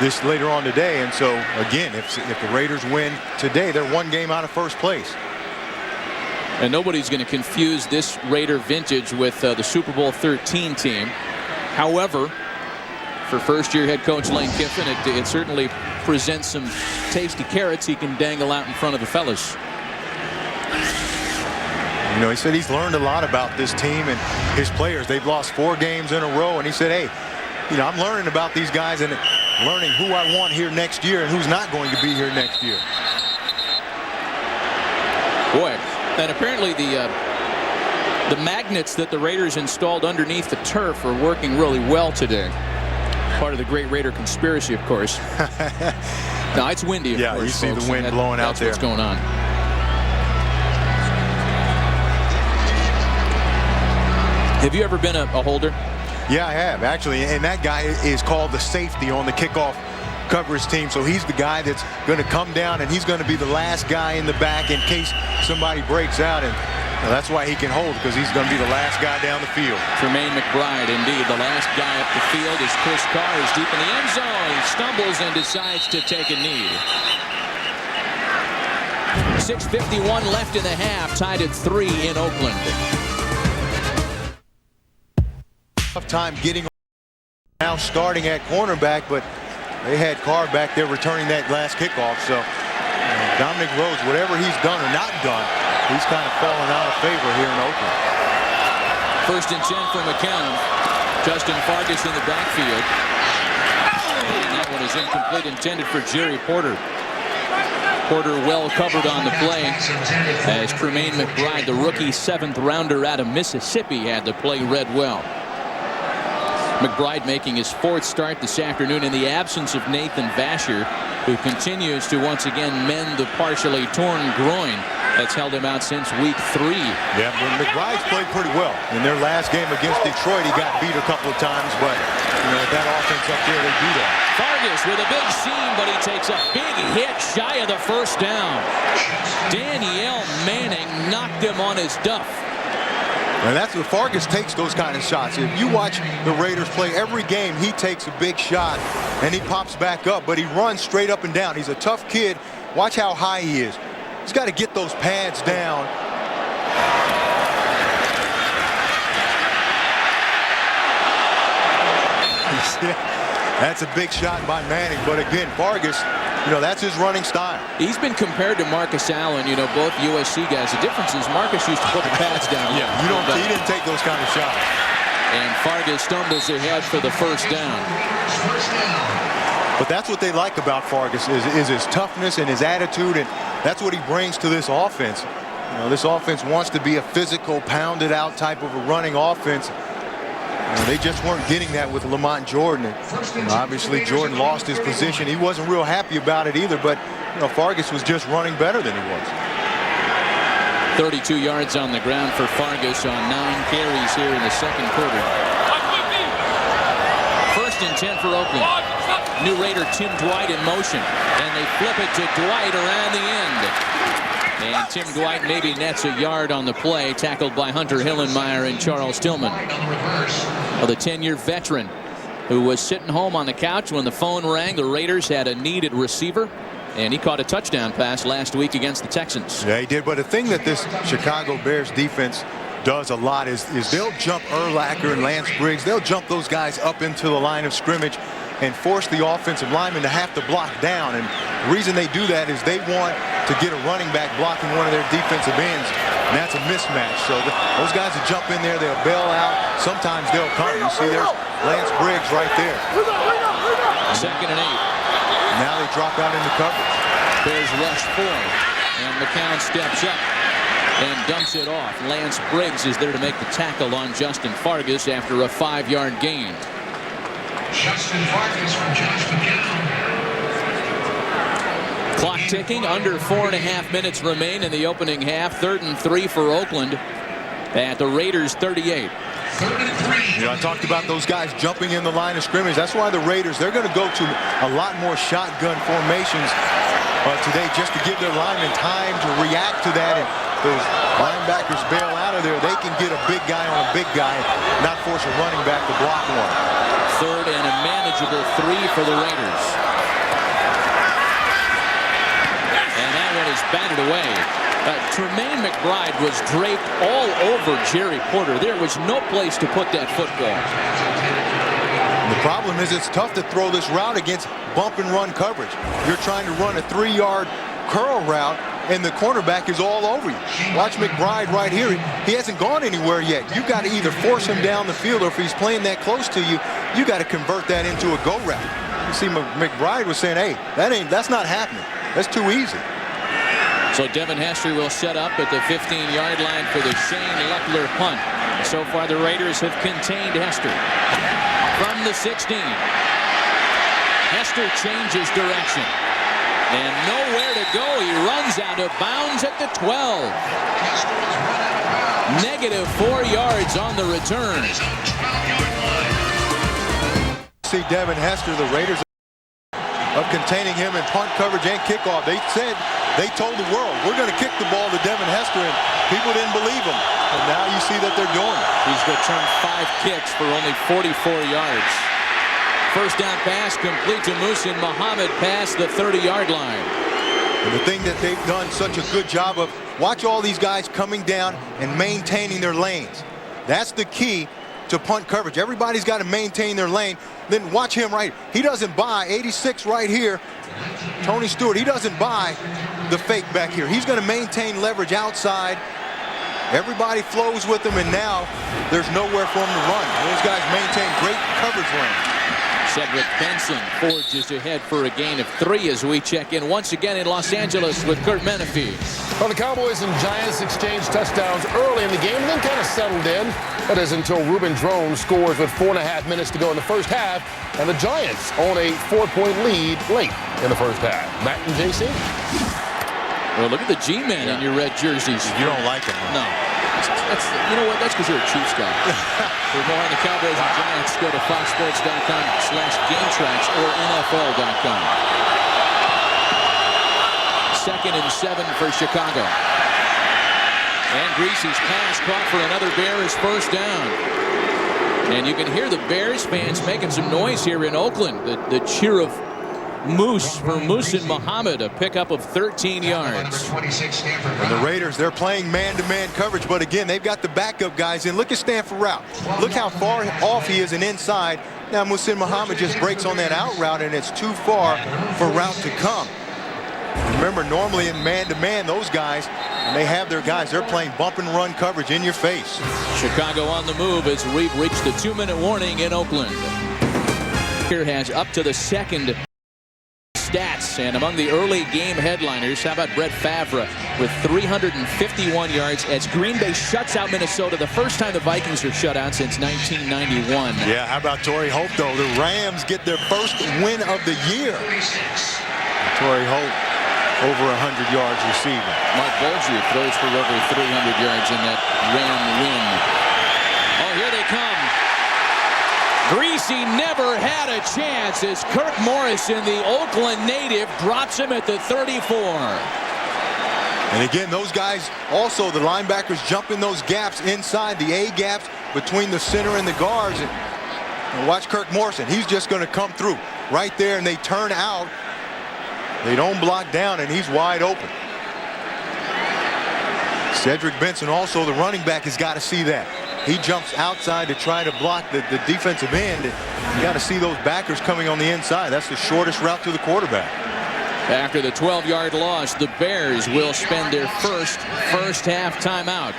this later on today. And so, again, if the Raiders win today, they're 1 game out of first place. And nobody's going to confuse this Raider vintage with the Super Bowl 13 team. However, for first-year head coach Lane Kiffin, it certainly presents some tasty carrots he can dangle out in front of the fellas. He said he's learned a lot about this team and his players. They've lost 4 games in a row, and he said, hey, I'm learning about these guys and learning who I want here next year and who's not going to be here next year. Boy. And apparently the magnets that the Raiders installed underneath the turf are working really well today. Part of the great Raider conspiracy, of course. No, it's windy, of course. Yeah, you see folks, the wind blowing out there. That's what's going on. Have you ever been a holder? Yeah, I have, actually. And that guy is called the safety on the kickoff coverage team. So he's the guy that's going to come down, and he's going to be the last guy in the back in case somebody breaks out. And that's why he can hold, because he's going to be the last guy down the field. Tremaine McBride, indeed, the last guy up the field as Chris Carr is deep in the end zone. He stumbles and decides to take a knee. 6:51 left in the half, tied at 3 in Oakland. Tough time getting now starting at cornerback, but they had Carr back there returning that last kickoff. So Dominic Rhodes, whatever he's done or not done, he's kind of fallen out of favor here in Oakland. 1st and 10 for McCown. Justin Fargas in the backfield. And that one is incomplete, intended for Jerry Porter. Porter well covered on the play as Tremaine McBride, the rookie 7th rounder out of Mississippi, had the play read well. McBride making his 4th start this afternoon in the absence of Nathan Vasher, who continues to once again mend the partially torn groin That's held him out since week 3. Yeah, McBride's played pretty well. In their last game against Detroit, he got beat a couple of times, but with that offense up there, they do that. Fargas with a big seam, but he takes a big hit shy of the first down. Danielle Manning knocked him on his duff. And that's what Fargas takes, those kind of shots. If you watch the Raiders play every game, he takes a big shot and he pops back up, but he runs straight up and down. He's a tough kid. Watch how high he is. He's got to get those pads down. That's a big shot by Manning, but again, Fargas, that's his running style. He's been compared to Marcus Allen, both USC guys. The difference is Marcus used to put the pads down. Yeah, he didn't take those kind of shots. And Fargas stumbles ahead for the first down. But that's what they like about Fargas is his toughness and his attitude, and that's what he brings to this offense. This offense wants to be a physical, pounded out type of a running offense. They just weren't getting that with Lamont Jordan. And, obviously, Jordan lost his position. He wasn't real happy about it either, but Fargas was just running better than he was. 32 yards on the ground for Fargas on 9 carries here in the second quarter. 1st and 10 for Oakland. New Raider Tim Dwight in motion, and they flip it to Dwight around the end. And Tim Dwight maybe nets a yard on the play, tackled by Hunter Hillenmeyer and Charles Tillman. Well, the 10-year veteran who was sitting home on the couch when the phone rang. The Raiders had a needed receiver, and he caught a touchdown pass last week against the Texans. Yeah, he did. But the thing that this Chicago Bears defense does a lot is they'll jump Urlacher and Lance Briggs. They'll jump those guys up into the line of scrimmage and force the offensive lineman to have to block down. And the reason they do that is they want to get a running back blocking one of their defensive ends, and that's a mismatch. So those guys will jump in there, they'll bail out. Sometimes they'll come. You see there's Lance Briggs right there. 2nd and 8. Now they drop out into coverage. Bears rush 4, and McCown steps up and dumps it off. Lance Briggs is there to make the tackle on Justin Fargas after a 5-yard gain. Justin Fargas from Josh McCown. Clock ticking, under 4.5 minutes remain in the opening half. 3rd and 3 for Oakland at the Raiders 38. I talked about those guys jumping in the line of scrimmage. That's why the Raiders, they're going to go to a lot more shotgun formations today just to give their linemen time to react to that. And those linebackers bail out of there, they can get a big guy on a big guy, not force a running back to block one. 3rd and a manageable 3 for the Raiders. And that one is batted away. Tremaine McBride was draped all over Jerry Porter. There was no place to put that football. The problem is it's tough to throw this route against bump and run coverage. You're trying to run a 3-yard curl route, and the cornerback is all over you. Watch McBride right here. He hasn't gone anywhere yet. You got to either force him down the field, or if he's playing that close to you, you got to convert that into a go route. You see, McBride was saying, hey, that's not happening. That's too easy. So Devin Hester will set up at the 15-yard line for the Shane Leckler punt. So far, the Raiders have contained Hester from the 16. Hester changes direction. And nowhere to go. He runs out of bounds at the 12. Negative 4 yards on the return. See Devin Hester, the Raiders of containing him in punt coverage and kickoff. They told the world, we're going to kick the ball to Devin Hester, and people didn't believe him. And now you see that they're doing it. He's returned 5 kicks for only 44 yards. First down pass complete to Muhsin Muhammad past the 30-yard line. And the thing that they've done such a good job of, watch all these guys coming down and maintaining their lanes. That's the key to punt coverage. Everybody's got to maintain their lane. Then watch him right. He doesn't buy 86 right here. Tony Stewart, he doesn't buy the fake back here. He's going to maintain leverage outside. Everybody flows with him, and now there's nowhere for him to run. Those guys maintain great coverage lane. Cedric Benson forges ahead for a gain of 3 as we check in once again in Los Angeles with Kurt Menefee. Well, the Cowboys and Giants exchanged touchdowns early in the game and then kind of settled in. That is until Ruben Drone scores with 4.5 minutes to go in the first half, and the Giants own a 4-point lead late in the first half. Matt and JC. Well, look at the G-men in your red jerseys. You don't like them. No. You know what? That's because you're a Chiefs guy. For more on the Cowboys and Giants, go to foxsports.com/GameTracks or NFL.com. 2nd and 7 for Chicago. And Greasy's pass caught for another Bears first down. And you can hear the Bears fans making some noise here in Oakland. The cheer of Moose for Muhsin Muhammad, a pickup of 13 yards. And the Raiders, they're playing man-to-man coverage, but again, they've got the backup guys in. Look at Stanford route. Look how far off he is and inside. Now Muhsin Muhammad just breaks on that out route, and it's too far for route to come. Remember, normally in man-to-man, those guys, when they have their guys, they're playing bump and run coverage in your face. Chicago on the move as we've reached the 2-minute warning in Oakland. Here has up to the second stats, and among the early game headliners, how about Brett Favre with 351 yards as Green Bay shuts out Minnesota, the first time the Vikings are shut out since 1991. Yeah, how about Torrey Holt, though? The Rams get their first win of the year. Torrey Holt over 100 yards receiving. Mark Bolger throws for over 300 yards in that Ram win. Oh, here they come. Greasy never had a chance as Kirk Morrison, the Oakland native, drops him at the 34. And again, those guys, also the linebackers jump in those gaps inside, the A gaps between the center and the guards. And watch Kirk Morrison. He's just going to come through right there, and they turn out. They don't block down, and he's wide open. Cedric Benson, also the running back, has got to see that. He jumps outside to try to block the defensive end. You got to see those backers coming on the inside. That's the shortest route to the quarterback. After the 12-yard loss, the Bears will spend their first half timeout.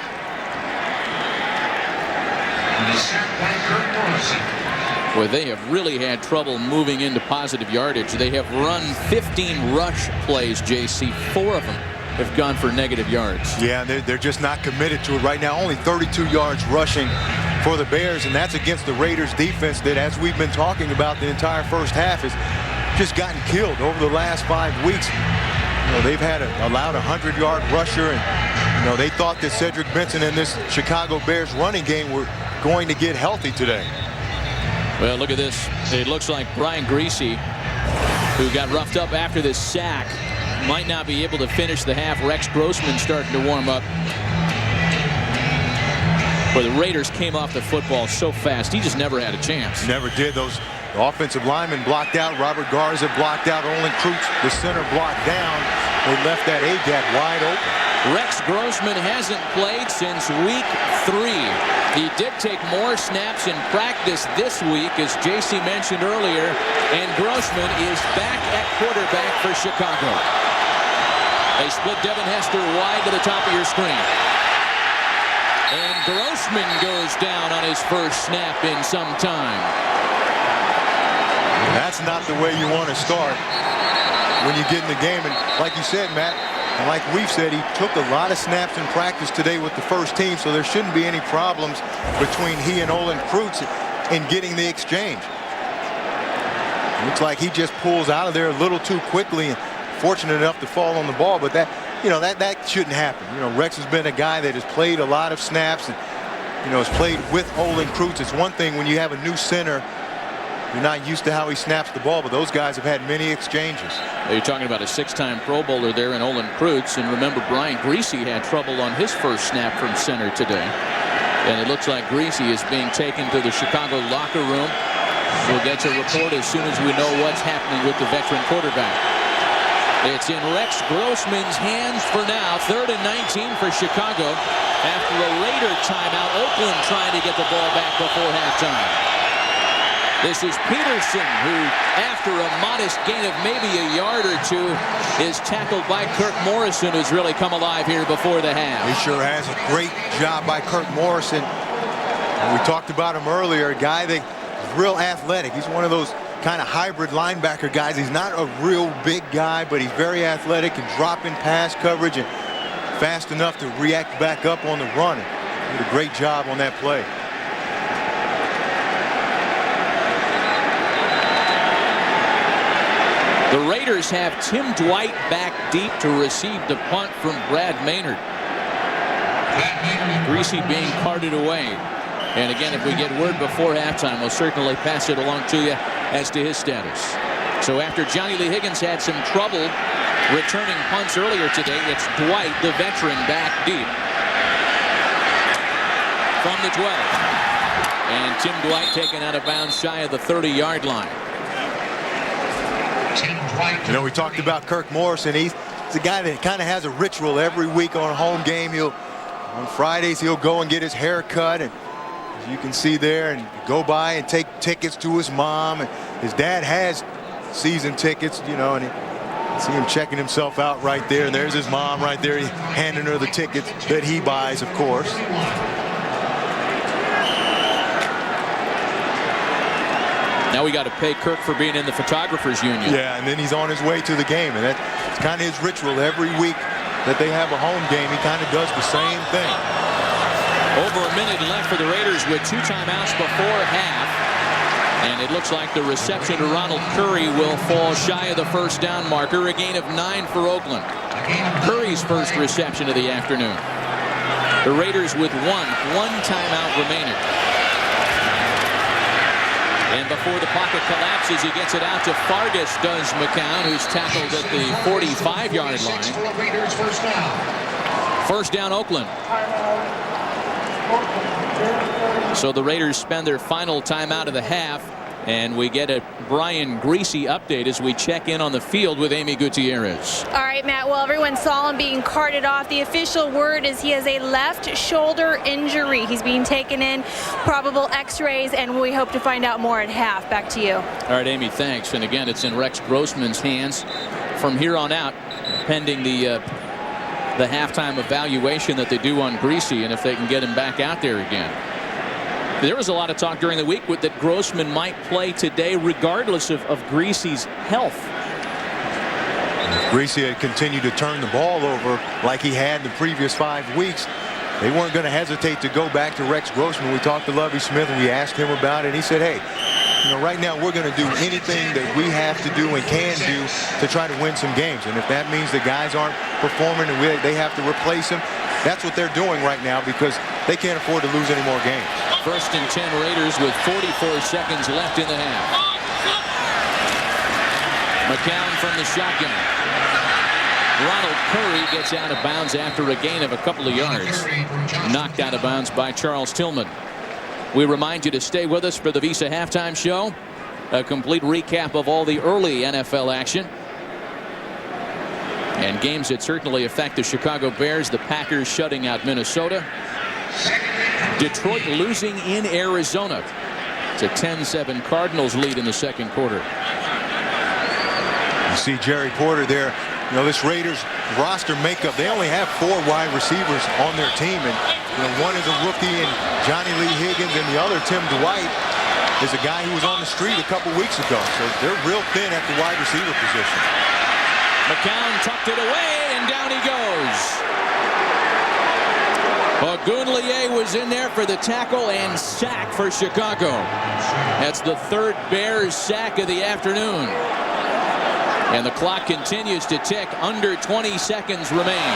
Well, they have really had trouble moving into positive yardage. They have run 15 rush plays, JC. 4 of them have gone for negative yards. Yeah, they're just not committed to it right now. Only 32 yards rushing for the Bears, and that's against the Raiders defense that, as we've been talking about the entire first half, has just gotten killed over the last 5 weeks. You know, they've had allowed a 100-yard rusher, and you know, they thought that Cedric Benson and this Chicago Bears running game were going to get healthy today. Well, look at this. It looks like Brian Greasy, who got roughed up after this sack, might not be able to finish the half. Rex Grossman starting to warm up. But the Raiders came off the football so fast, he just never had a chance. Never did. Those offensive linemen blocked out. Robert Garza blocked out. Olin Kreutz, the center, blocked down. They left that A-gap wide open. Rex Grossman hasn't played since week 3. He did take more snaps in practice this week, as JC mentioned earlier, and Grossman is back at quarterback for Chicago. They split Devin Hester wide to the top of your screen. And Grossman goes down on his first snap in some time. That's not the way you want to start when you get in the game. And like you said, Matt, and like we've said, he took a lot of snaps in practice today with the first team, so there shouldn't be any problems between he and Olin Kreutz in getting the exchange. Looks like he just pulls out of there a little too quickly, and fortunate enough to fall on the ball, but that shouldn't happen. You know, Rex has been a guy that has played a lot of snaps and, you know, has played with Olin Kreutz. It's one thing when you have a new center, you're not used to how he snaps the ball, but those guys have had many exchanges. You're talking about a 6-time Pro Bowler there in Olin Kreutz, and remember Brian Greasy had trouble on his first snap from center today. And it looks like Greasy is being taken to the Chicago locker room. We'll get to report as soon as we know what's happening with the veteran quarterback. It's in Rex Grossman's hands for now. 3rd and 19 for Chicago. After a Raider timeout, Oakland trying to get the ball back before halftime. This is Peterson, who, after a modest gain of maybe a yard or 2, is tackled by Kirk Morrison, who's really come alive here before the half. He sure has. A great job by Kirk Morrison. And we talked about him earlier, a guy that's real athletic. He's one of those kind of hybrid linebacker guys. He's not a real big guy, but he's very athletic and drop in pass coverage and fast enough to react back up on the run. He did a great job on that play. The Raiders have Tim Dwight back deep to receive the punt from Brad Maynard. Greasy being carted away. And again, if we get word before halftime, we'll certainly pass it along to you as to his status. So after Johnny Lee Higgins had some trouble returning punts earlier today, it's Dwight, the veteran, back deep from the 12. And Tim Dwight taken out of bounds shy of the 30-yard line. You know, we talked about Kirk Morrison. He's a guy that kind of has a ritual every week on a home game. On Fridays, he'll go and get his hair cut, and as you can see there, and go by and take tickets to his mom. And his dad has season tickets, you know, and you see him checking himself out right there. And there's his mom right there, handing her the tickets that he buys, of course. Now we got to pay Kirk for being in the Photographers Union. Yeah, and then he's on his way to the game, and that's kind of his ritual every week that they have a home game. He kind of does the same thing. Over a minute left for the Raiders with 2 timeouts before half. And it looks like the reception to Ronald Curry will fall shy of the first down marker. A gain of 9 for Oakland. Curry's first reception of the afternoon. The Raiders with one timeout remaining. And before the pocket collapses, he gets it out to Fargas, does McCown, who's tackled at the 45-yard line. First down, Oakland. So the Raiders spend their final timeout of the half, and we get a Brian Greasy update as we check in on the field with Amy Gutierrez. All right, Matt. Well, everyone saw him being carted off. The official word is he has a left shoulder injury. He's being taken in, probable x-rays, and we hope to find out more at half. Back to you. All right, Amy, thanks. And again, it's in Rex Grossman's hands from here on out, pending the halftime evaluation that they do on Greasy, and if they can get him back out there again. There was a lot of talk during the week that Grossman might play today regardless of Greasy's health. Greasy had continued to turn the ball over like he had the previous 5 weeks. They weren't going to hesitate to go back to Rex Grossman. We talked to Lovie Smith and we asked him about it. He said, hey, you know, right now we're going to do anything that we have to do and can do to try to win some games. And if that means the guys aren't performing and they have to replace them, that's what they're doing right now because they can't afford to lose any more games. First and 10 Raiders with 44 seconds left in the half. McCown from the shotgun. Ronald Curry gets out of bounds after a gain of a couple of yards. Knocked out of bounds by Charles Tillman. We remind you to stay with us for the Visa Halftime Show. A complete recap of all the early NFL action. And games that certainly affect the Chicago Bears. The Packers shutting out Minnesota. Detroit losing in Arizona. It's a 10-7 Cardinals lead in the second quarter. You see Jerry Porter there. You know, this Raiders roster makeup, they only have 4 wide receivers on their team. And you know, one is a rookie and Johnny Lee Higgins, and the other, Tim Dwight, is a guy who was on the street a couple weeks ago. So they're real thin at the wide receiver position. McCown tucked it away, and down he goes. Ogunleye was in there for the tackle and sack for Chicago. That's the 3rd Bears sack of the afternoon. And the clock continues to tick. Under 20 seconds remain.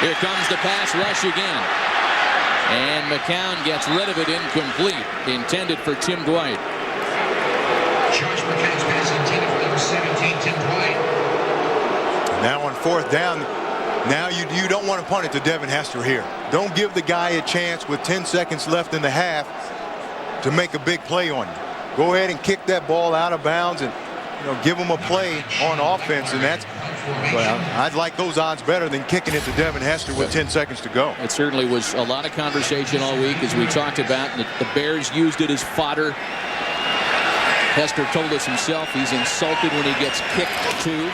Here comes the pass rush again. And McCown gets rid of it incomplete. Intended for Tim Dwight. Josh McCown's pass intended for number 17, Tim Dwight. Now on 4th down, now you don't want to punt it to Devin Hester here. Don't give the guy a chance with 10 seconds left in the half to make a big play on you. Go ahead and kick that ball out of bounds and give him a play on offense, and that's, well, I'd like those odds better than kicking it to Devin Hester with 10 seconds to go. It certainly was a lot of conversation all week, as we talked about. The Bears used it as fodder. Hester told us himself he's insulted when he gets kicked too.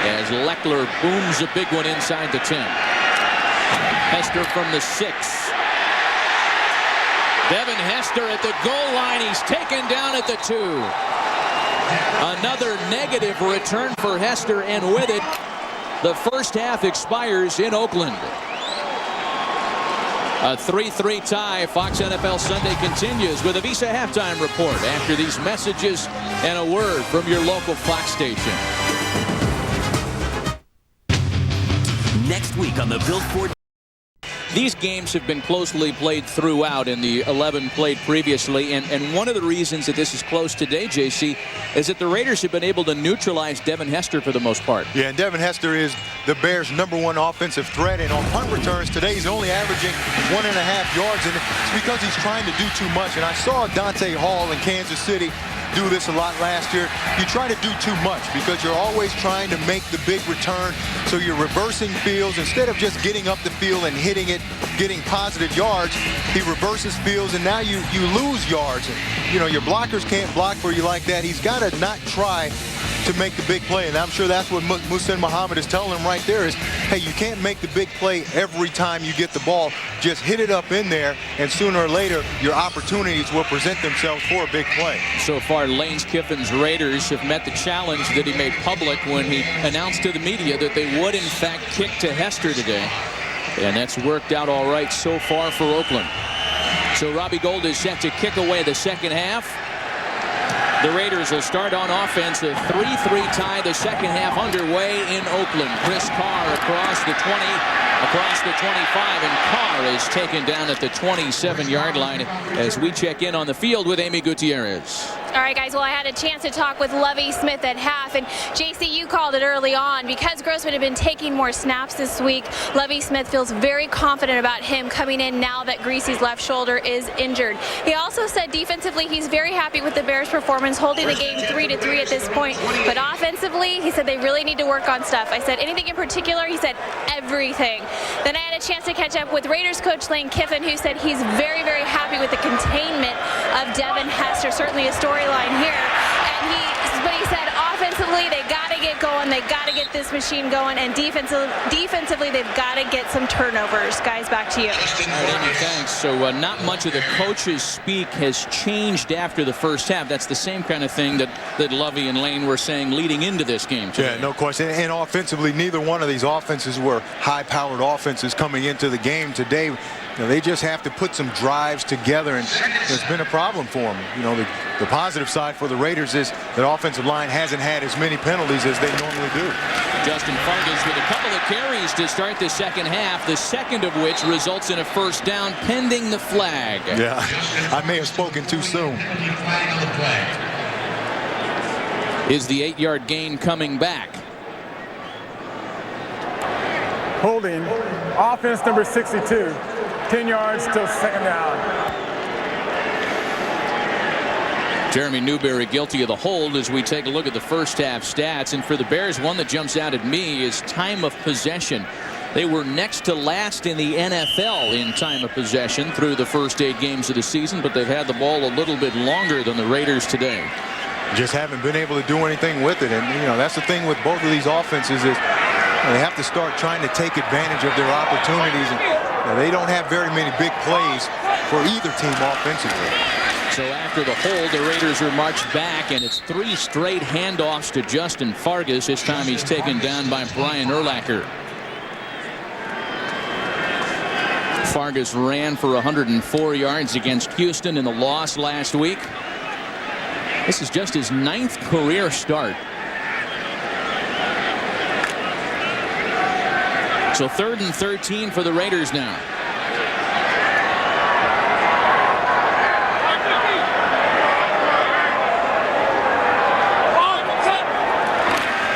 As Leckler booms a big one inside the 10. Hester from the 6. Devin Hester at the goal line. He's taken down at the 2. Another negative return for Hester, and with it, the first half expires in Oakland. A 3-3 tie. Fox NFL Sunday continues with a Visa halftime report after these messages and a word from your local Fox station. Next week on the Built Ford. These games have been closely played throughout in the 11 played previously, and one of the reasons that this is close today, JC, is that the Raiders have been able to neutralize Devin Hester for the most part. Yeah, and Devin Hester is the Bears' #1 offensive threat, and on punt returns today he's only averaging 1.5 yards, and it's because he's trying to do too much. And I saw Dante Hall in Kansas City do this a lot last year. You try to do too much because you're always trying to make the big return, so you're reversing fields instead of just getting up the field and hitting it, getting positive yards. He reverses fields, and now you lose yards. And, you know, your blockers can't block for you like that. He's got to not try to make the big play, and I'm sure that's what Muhsin Muhammad is telling him right there is, hey, you can't make the big play every time you get the ball. Just hit it up in there, and sooner or later your opportunities will present themselves for a big play. So far, Lane Kiffin's Raiders have met the challenge that he made public when he announced to the media that they would in fact kick to Hester today, and that's worked out all right so far for Oakland. So Robbie Gould is set to kick away the second half. The Raiders will start on offense. A 3-3 tie, the second half underway in Oakland. Chris Carr across the 20, across the 25, and Carr is taken down at the 27-yard line as we check in on the field with Amy Gutierrez. All right, guys, well, I had a chance to talk with Lovie Smith at half, and JC, you called it early on. Because Grossman had been taking more snaps this week, Lovie Smith feels very confident about him coming in now that Greasy's left shoulder is injured. He also said defensively he's very happy with the Bears' performance, holding the game 3-3 at this point. But offensively, he said they really need to work on stuff. I said, anything in particular? He said, everything. Then I had a chance to catch up with Raiders coach Lane Kiffin, who said he's very, very happy with the containment of Devin Hester, certainly a storyline here. But he said offensively they got to get going, they got to get this machine going, and defensively they've got to get some turnovers. Guys, back to you. All right, Amy, thanks. So not much of the coach's speak has changed after the first half. That's the same kind of thing that Lovie and Lane were saying leading into this game today. Yeah, no question. And offensively, neither one of these offenses were high-powered offenses coming into the game today. You know, they just have to put some drives together, and there's been a problem for them. You know, the positive side for the Raiders is that offensive line hasn't had as many penalties as they normally do. Justin Fargas with a couple of carries to start the second half, the second of which results in a first down pending the flag. Yeah, I may have spoken too soon. Is the 8-yard gain coming back? Holding, offense number 62. 10 yards, still second down. Jeremy Newberry guilty of the hold as we take a look at the first half stats. And for the Bears, one that jumps out at me is time of possession. They were next to last in the NFL in time of possession through the first 8 games of the season, but they've had the ball a little bit longer than the Raiders today. Just haven't been able to do anything with it. And, you know, that's the thing with both of these offenses is they have to start trying to take advantage of their opportunities. And they don't have very many big plays for either team offensively. So after the hold, the Raiders are marched back, and it's 3 straight handoffs to Justin Fargas. This time he's taken down by Brian Urlacher. Fargas ran for 104 yards against Houston in the loss last week. This is just his 9th career start. So 3rd and 13 for the Raiders now.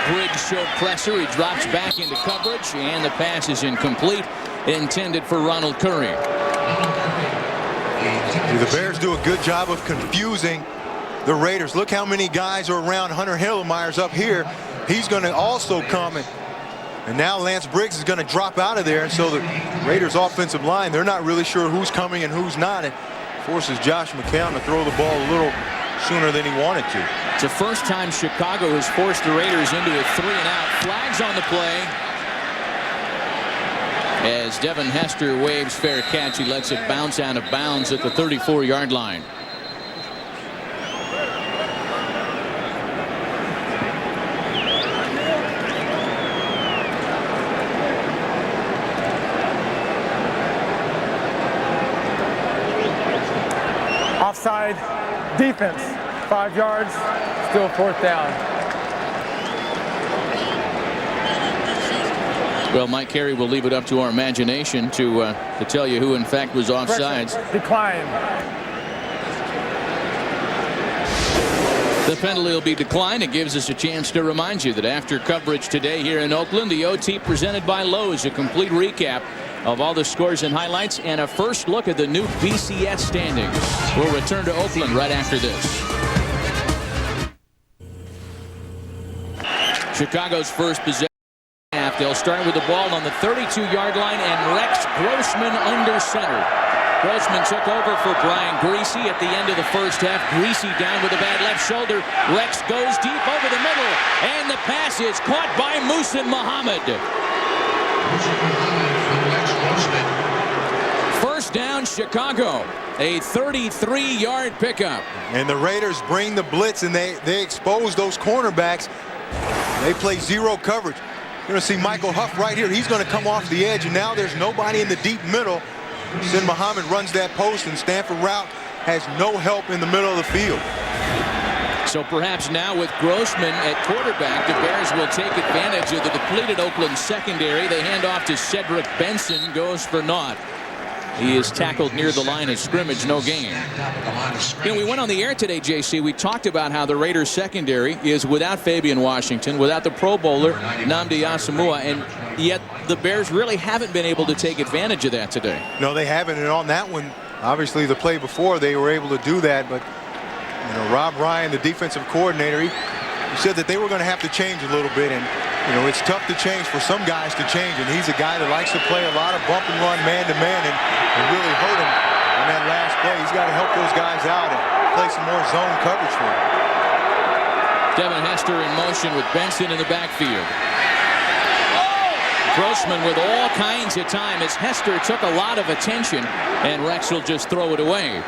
Briggs showed pressure. He drops back into coverage, and the pass is incomplete, intended for Ronald Curry. The Bears do a good job of confusing the Raiders. Look how many guys are around Hunter Hillemeyer's up here. He's going to also come and now Lance Briggs is going to drop out of there, and so the Raiders offensive line, they're not really sure who's coming and who's not. It forces Josh McCown to throw the ball a little sooner than he wanted to. It's the first time Chicago has forced the Raiders into a 3-and-out. Flags on the play. As Devin Hester waves fair catch, he lets it bounce out of bounds at the 34-yard line. Offside defense. 5 yards, still 4th down. Well, Mike Carey will leave it up to our imagination to tell you who, in fact, was offsides. Decline. The penalty will be declined. It gives us a chance to remind you that after coverage today here in Oakland, the OT presented by Lowe's, a complete recap of all the scores and highlights and a first look at the new BCS standings. We'll return to Oakland right after this. Chicago's first possession. They'll start with the ball on the 32-yard line, and Rex Grossman under center. Grossman took over for Brian Greasy at the end of the first half. Greasy down with a bad left shoulder. Rex goes deep over the middle, and the pass is caught by Muhsin Muhammad. First down, Chicago. A 33-yard pickup. And the Raiders bring the blitz, and they expose those cornerbacks. They play zero coverage. You're going to see Michael Huff right here. He's going to come off the edge, and now there's nobody in the deep middle. Muhsin Muhammad runs that post, and Stanford route has no help in the middle of the field. So perhaps now with Grossman at quarterback, the Bears will take advantage of the depleted Oakland secondary. They hand off to Cedric Benson, goes for naught. He is tackled near the line of scrimmage, no gain. You know, we went on the air today, JC. We talked about how the Raiders secondary is without Fabian Washington, without the Pro Bowler Nnamdi Asomugha, and yet the Bears really haven't been able to take advantage of that today. No, they haven't, and on that one, obviously the play before they were able to do that, but you know, Rob Ryan, the defensive coordinator, he said that they were going to have to change a little bit, and you know, it's tough to change for some guys to change, and he's a guy that likes to play a lot of bump and run man-to-man, and really hurt him on that last play. He's got to help those guys out and play some more zone coverage for him. Devin Hester in motion with Benson in the backfield. Grossman with all kinds of time as Hester took a lot of attention, and Rex will just throw it away.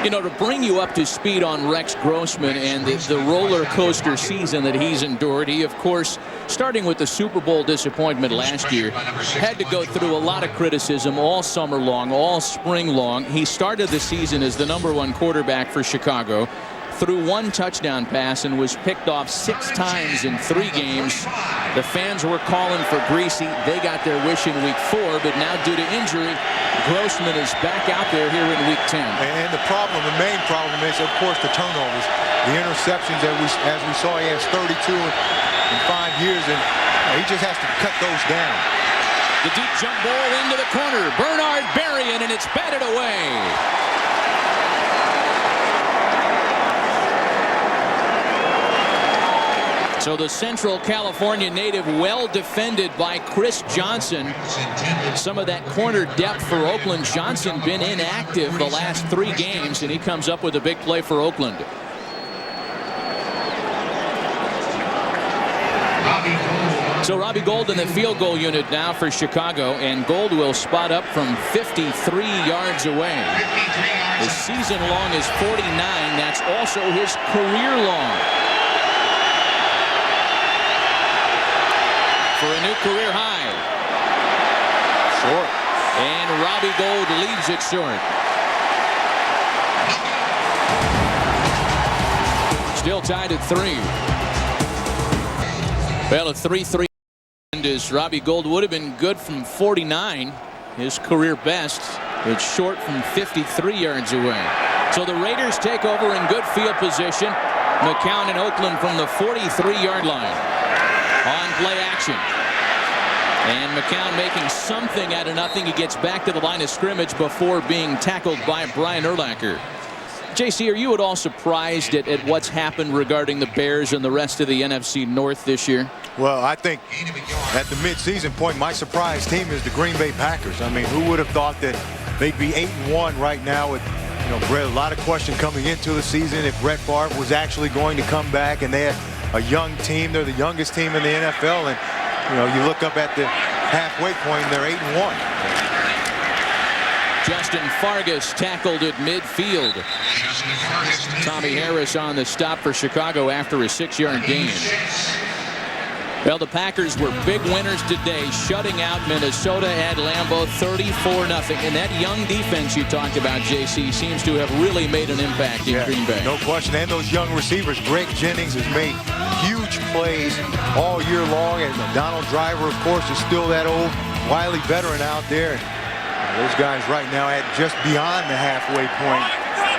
You know, to bring you up to speed on Rex Grossman and the roller coaster season that he's endured, he, of course, starting with the Super Bowl disappointment last year, had to go through a lot of criticism all summer long, all spring long. He started the season as the #1 quarterback for Chicago, threw 1 touchdown pass and was picked off 6 times in 3 games. The fans were calling for Greasy. They got their wish in week 4, but now due to injury, Grossman is back out there here in week 10. And the main problem is, of course, the turnovers, the interceptions that as we saw, he has 32 in 5 years, and he just has to cut those down. The deep jump ball into the corner. Bernard Berrien, and it's batted away. So the Central California native well defended by Chris Johnson. Some of that corner depth for Oakland. Johnson been inactive the last 3 games, and he comes up with a big play for Oakland. So Robbie Gould in the field goal unit now for Chicago, and Gould will spot up from 53 yards away. His season long is 49. That's also his career long. For a new career high. Short. And Robbie Gould leaves it short. Still tied at 3. Well, a 3-3 is Robbie Gould would have been good from 49, his career best, but short from 53 yards away. So the Raiders take over in good field position. McCown and Oakland from the 43-yard line. On play action. And McCown making something out of nothing. He gets back to the line of scrimmage before being tackled by Brian Urlacher. JC, are you at all surprised at what's happened regarding the Bears and the rest of the NFC North this year? Well, I think at the midseason point, my surprise team is the Green Bay Packers. I mean, who would have thought that they'd be 8-1 right now with, you know, Brett, a lot of question coming into the season if Brett Favre was actually going to come back, and they had a young team. They're the youngest team in the NFL, and you know, you look up at the halfway point, they're 8-1. Justin Fargas tackled at midfield. Tommy Harris on the stop for Chicago after a 6-yard gain. Well, the Packers were big winners today, shutting out Minnesota at Lambeau 34-0. And that young defense you talked about, JC, seems to have really made an impact in Green Bay. No question. And those young receivers, Greg Jennings has made huge plays all year long. And Donald Driver, of course, is still that old, wily veteran out there. Those guys right now at just beyond the halfway point.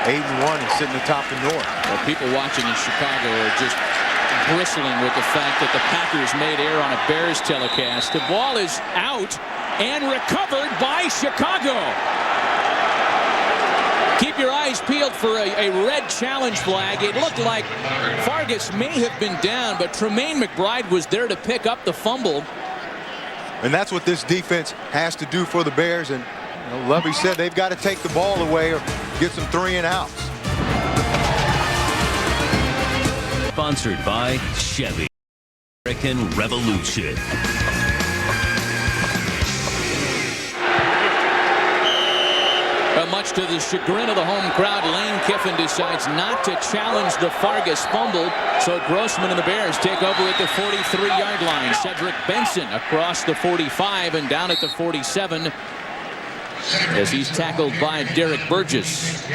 8-1 and sitting atop the North. Well, people watching in Chicago are just bristling with the fact that the Packers made air on a Bears telecast. The ball is out and recovered by Chicago. Keep your eyes peeled for a red challenge flag. It looked like Fargas may have been down, but Tremaine McBride was there to pick up the fumble. And that's what this defense has to do for the Bears. And Lovey said they've got to take the ball away or get some 3-and-outs. Sponsored by Chevy. American Revolution. Much to the chagrin of the home crowd, Lane Kiffin decides not to challenge the Fargas fumble. So Grossman and the Bears take over at the 43-yard line. Cedric Benson across the 45 and down at the 47 as he's tackled by Derek Burgess.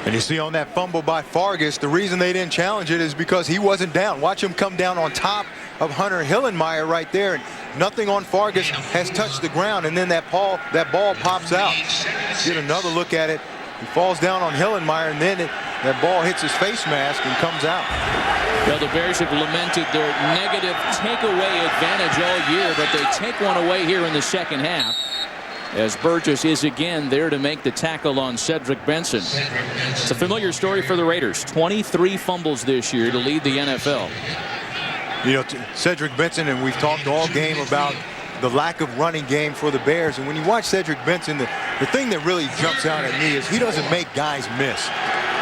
And you see on that fumble by Fargas, the reason they didn't challenge it is because he wasn't down. Watch him come down on top of Hunter Hillenmeyer right there, and nothing on Fargas has touched the ground, and then that ball pops out. Get another look at it. He falls down on Hillenmeyer, and then that ball hits his face mask and comes out. Well, the Bears have lamented their negative takeaway advantage all year, but they take one away here in the second half, as Burgess is again there to make the tackle on Cedric Benson. It's a familiar story for the Raiders. 23 fumbles this year to lead the NFL. You know, Cedric Benson, and we've talked all game about the lack of running game for the Bears. And when you watch Cedric Benson, the thing that really jumps out at me is he doesn't make guys miss.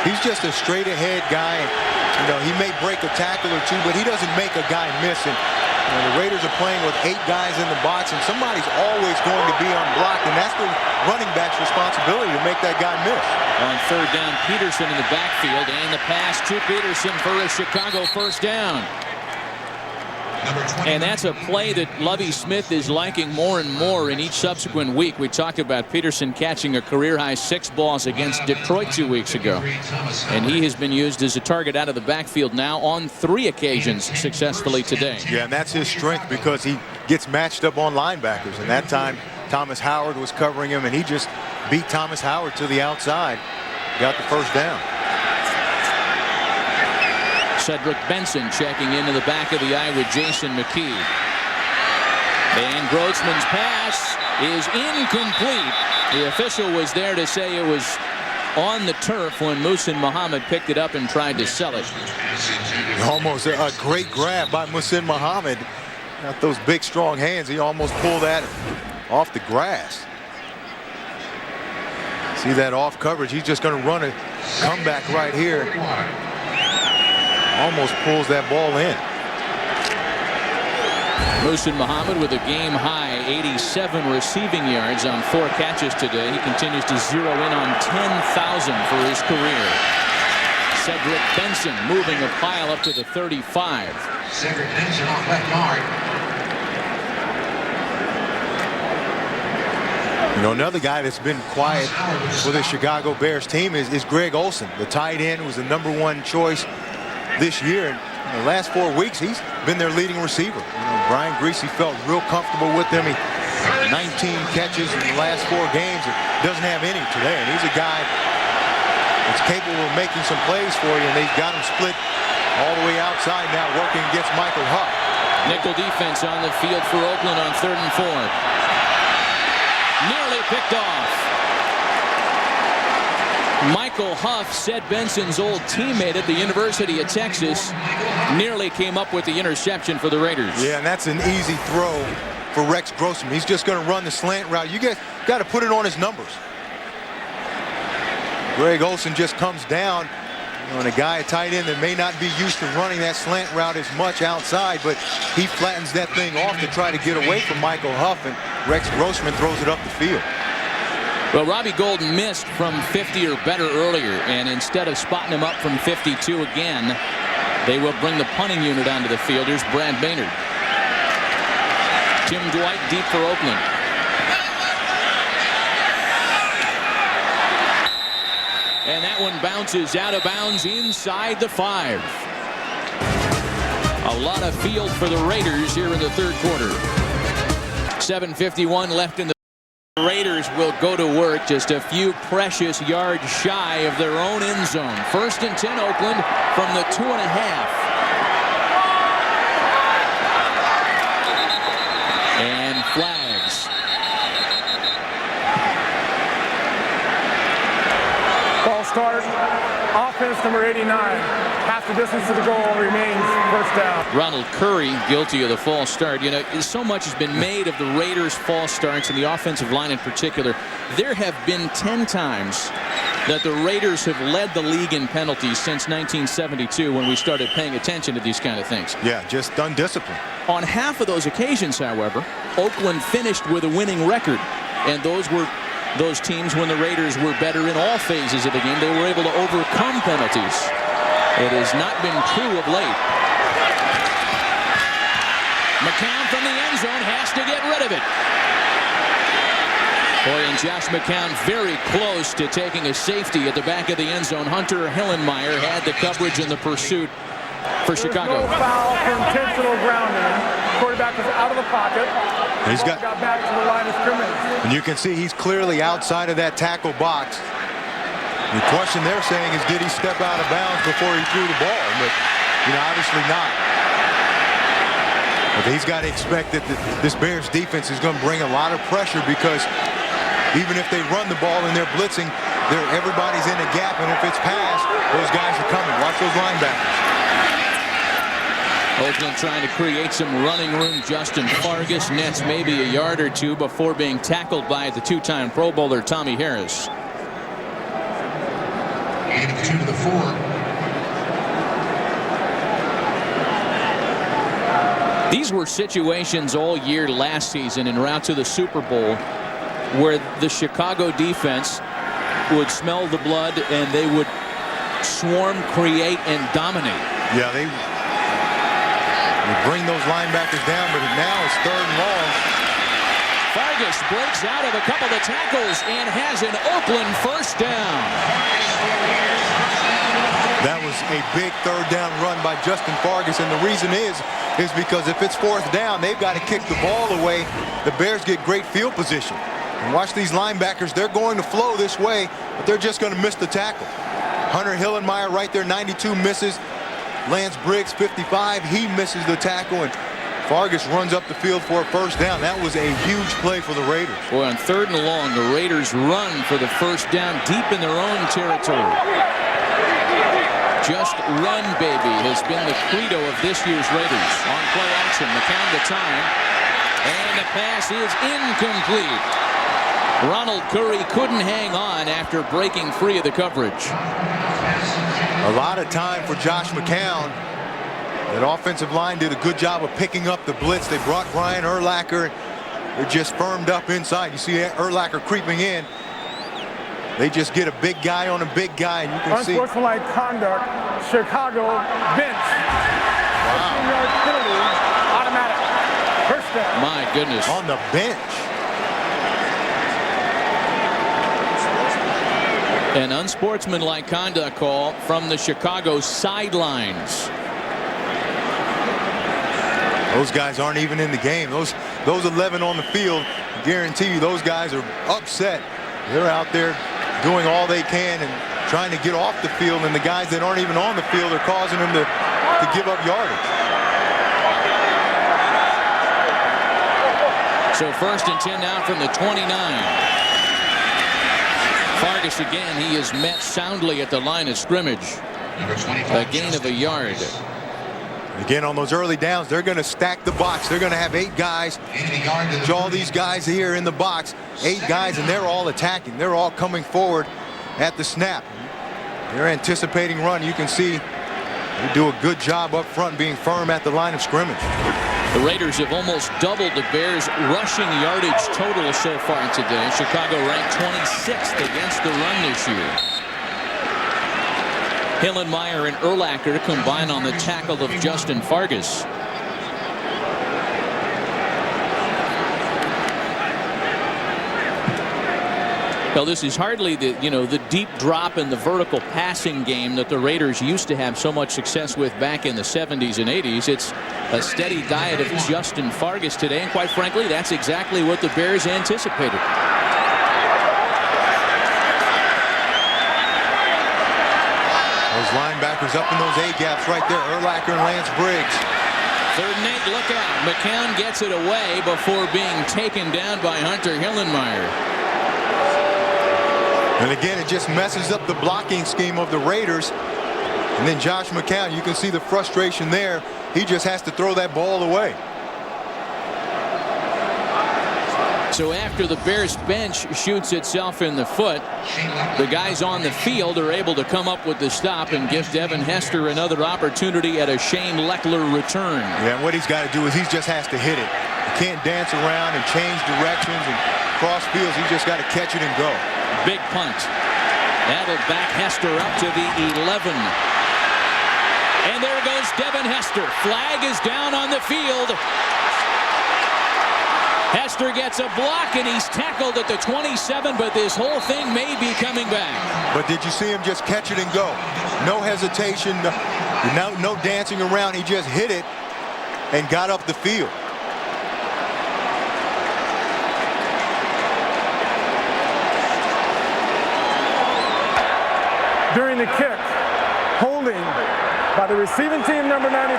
He's just a straight ahead guy. You know, he may break a tackle or two, but he doesn't make a guy miss. And the Raiders are playing with 8 guys in the box, and somebody's always going to be unblocked, and that's the running back's responsibility to make that guy miss. On third down, Peterson in the backfield, and the pass to Peterson for a Chicago first down. And that's a play that Lovie Smith is liking more and more in each subsequent week. We talked about Peterson catching a career-high 6 balls against Detroit 2 weeks ago. And he has been used as a target out of the backfield now on 3 occasions successfully today. Yeah, and that's his strength because he gets matched up on linebackers. And that time, Thomas Howard was covering him, and he just beat Thomas Howard to the outside. Got the first down. Cedric Benson checking into the back of the eye with Jason McKee. And Grossman's pass is incomplete. The official was there to say it was on the turf when Muhsin Muhammad picked it up and tried to sell it. Almost a great grab by Muhsin Muhammad. Got those big, strong hands. He almost pulled that off the grass. See that off coverage. He's just going to run a comeback right here. Almost pulls that ball in. Muhsin Muhammad with a game-high 87 receiving yards on 4 catches today. He continues to zero in on 10,000 for his career. Cedric Benson moving a pile up to the 35. Cedric Benson off left guard. You know, another guy that's been quiet for the Chicago Bears team is Greg Olsen. The tight end was the #1 choice this year. In the last 4 weeks, he's been their leading receiver. You know, Brian Griese felt real comfortable with him. He 19 catches in the last 4 games. It doesn't have any today, and he's a guy that's capable of making some plays for you, and they've got him split all the way outside now, working against Michael Huff. Nickel defense on the field for Oakland on 3rd and 4. Nearly picked off. Michael Huff, Ced Benson's old teammate at the University of Texas, nearly came up with the interception for the Raiders. Yeah, and that's an easy throw for Rex Grossman. He's just going to run the slant route. You guys got to put it on his numbers. Greg Olsen just comes down on a guy, a tight end that may not be used to running that slant route as much outside, but he flattens that thing off to try to get away from Michael Huff, and Rex Grossman throws it up the field. Well, Robbie Golden missed from 50 or better earlier, and instead of spotting him up from 52 again, They will bring the punting unit onto the field. Here's Brad Maynard. Tim Dwight deep for Oakland. And that one bounces out of bounds inside the 5. A lot of field for the Raiders here in the third quarter. 7:51 left in the Raiders will go to work just a few precious yards shy of their own end zone. 1st and 10 Oakland from the 2.5. And flags. Ball start. Offense number 89. Half the distance to the goal remains first down. Ronald Curry guilty of the false start. You know, so much has been made of the Raiders' false starts and the offensive line in particular. There have been 10 times that the Raiders have led the league in penalties since 1972 when we started paying attention to these kind of things. Yeah, just undisciplined. On half of those occasions, however, Oakland finished with a winning record. And those were those teams when the Raiders were better in all phases of the game. They were able to overcome penalties. It has not been true of late. McCown from the end zone has to get rid of it. Boy, and Josh McCown very close to taking a safety at the back of the end zone. Hunter Hillenmeyer had the coverage in the pursuit for Chicago. No foul for intentional grounding. Quarterback is out of the pocket. He's got back to the line of scrimmage. And you can see he's clearly outside of that tackle box. The question they're saying is, did he step out of bounds before he threw the ball? But, you know, obviously not. But he's got to expect that this Bears defense is going to bring a lot of pressure, because even if they run the ball and they're blitzing, everybody's in a gap, and if it's pass, those guys are coming. Watch those linebackers. Oakland trying to create some running room. Justin Fargas nets maybe a yard or two before being tackled by the two-time Pro Bowler Tommy Harris. 82 to the 4. These were situations all year last season en route to the Super Bowl where the Chicago defense would smell the blood and they would swarm, create, and dominate. Yeah, they bring those linebackers down, but now it's 3rd and long. Fargas breaks out of a couple of tackles and has an Oakland first down. That was a big 3rd down run by Justin Fargas, and the reason is because if it's 4th down, they've got to kick the ball away. The Bears get great field position. And watch these linebackers. They're going to flow this way, but they're just going to miss the tackle. Hunter Hillenmeyer right there, 92, misses. Lance Briggs, 55, he misses the tackle, and Fargas runs up the field for a first down. That was a huge play for the Raiders. Boy, on 3rd and long, the Raiders run for the first down deep in their own territory. Just run, baby, has been the credo of this year's Raiders. On play action, McCown to time, and the pass is incomplete. Ronald Curry couldn't hang on after breaking free of the coverage. A lot of time for Josh McCown. That offensive line did a good job of picking up the blitz. They brought Brian Urlacher. They're just firmed up inside. You see Urlacher creeping in. They just get a big guy on a big guy, and you can see. Unsportsmanlike conduct. Chicago bench. Wow. 15-yard penalty. Automatic. First down. My goodness. On the bench. An unsportsmanlike conduct call from the Chicago sidelines. Those guys aren't even in the game. Those 11 on the field, I guarantee you those guys are upset. They're out there doing all they can and trying to get off the field, and the guys that aren't even on the field are causing them to give up yardage. So 1st and 10 now from the 29. Fargas again, he is met soundly at the line of scrimmage. A gain of a yard. Again, on those early downs, they're going to stack the box. They're going to have 8 guys. All these guys here in the box, 8 guys, and they're all attacking. They're all coming forward at the snap. They're anticipating run. You can see they do a good job up front being firm at the line of scrimmage. The Raiders have almost doubled the Bears' rushing yardage total so far today. Chicago ranked 26th against the run this year. Hillenmeyer and Urlacher combine on the tackle of Justin Fargas. Well, this is hardly the deep drop in the vertical passing game that the Raiders used to have so much success with back in the 70s and 80s. It's a steady diet of Justin Fargas today, and quite frankly, that's exactly what the Bears anticipated. Those linebackers up in those A-gaps right there, Urlacher and Lance Briggs. 3rd and 8, look out. McCown gets it away before being taken down by Hunter Hillenmeyer. And again, it just messes up the blocking scheme of the Raiders. And then Josh McCown, you can see the frustration there. He just has to throw that ball away. So after the Bears bench shoots itself in the foot, the guys on the field are able to come up with the stop and give Devin Hester another opportunity at a Shane Leckler return. Yeah, and what he's got to do is he just has to hit it. He can't dance around and change directions and cross fields. He just got to catch it and go. Big punt. That'll back Hester up to the 11. And there goes Devin Hester. Flag is down on the field. Hester gets a block, and he's tackled at the 27, but this whole thing may be coming back. But did you see him just catch it and go? No hesitation, no dancing around. He just hit it and got up the field. During the kick, holding by the receiving team, number 94.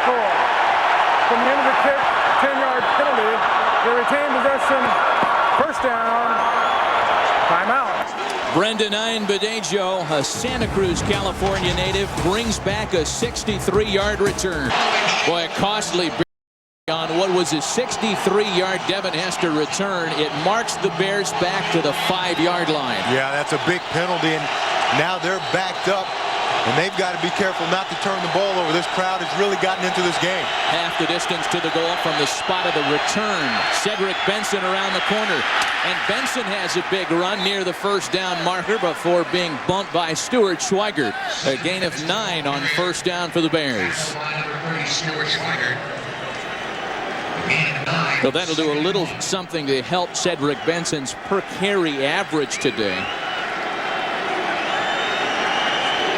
From the end of the kick, 10-yard penalty. They retain possession. First down. Timeout. Brendan Badejo, a Santa Cruz, California native, brings back a 63-yard return. Boy, a costly on what was a 63-yard Devin Hester return. It marks the Bears back to the 5-yard line. Yeah, that's a big penalty, and now they're backed up, and they've got to be careful not to turn the ball over. This crowd has really gotten into this game. Half the distance to the goal from the spot of the return. Cedric Benson around the corner, and Benson has a big run near the first down marker before being bumped by Stuart Schweigert. A gain of 9 on first down for the Bears. So that'll do a little something to help Cedric Benson's per carry average today.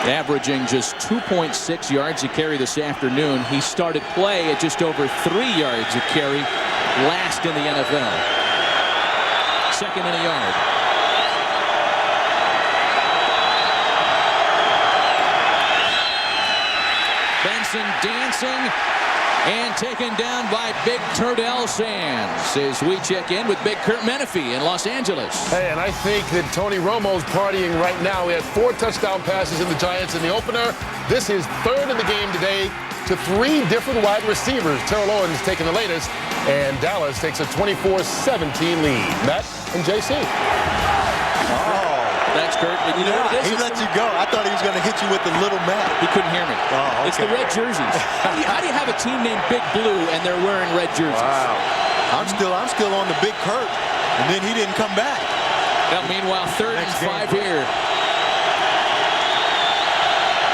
Averaging just 2.6 yards a carry this afternoon. He started play at just over 3 yards a carry last in the NFL. 2nd and a yard. Benson dancing and taken down by Big Turdell Sands as we check in with Big Kurt Menefee in Los Angeles. Hey, and I think that Tony Romo's partying right now. He had 4 touchdown passes in the Giants in the opener. This is 3rd in the game today to 3 different wide receivers. Terrell Owens taking the latest, and Dallas takes a 24-17 lead. Matt and JC. Thanks, Kurt. And you know what it is? He let you go. I thought he was going to hit you with the little mat. He couldn't hear me. Oh, okay. It's the red jerseys. How do you have a team named Big Blue and they're wearing red jerseys? Wow. I'm still on the Big Kurt, and then he didn't come back. Well, meanwhile, 3rd and 5 here.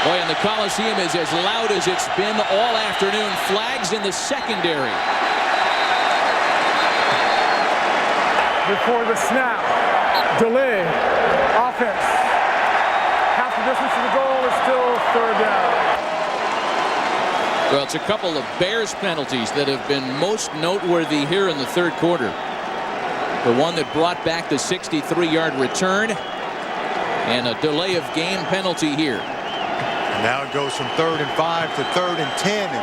Boy, and the Coliseum is as loud as it's been all afternoon. Flags in the secondary. Before the snap, delay, offense. Half the distance to the goal is still 3rd down. Well, it's a couple of Bears penalties that have been most noteworthy here in the 3rd quarter. The one that brought back the 63-yard return, and a delay of game penalty here. And now it goes from 3rd and 5 to 3rd and 10. And,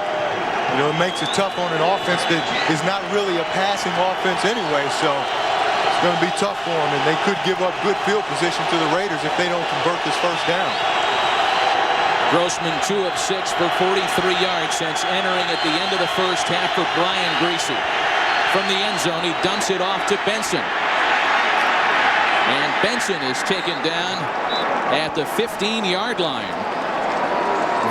you know, it makes it tough on an offense that is not really a passing offense anyway. So it's going to be tough for them, and they could give up good field position to the Raiders if they don't convert this first down. Grossman 2 of 6 for 43 yards since entering at the end of the first half for Brian Greasy. From the end zone, he dumps it off to Benson. And Benson is taken down at the 15-yard line.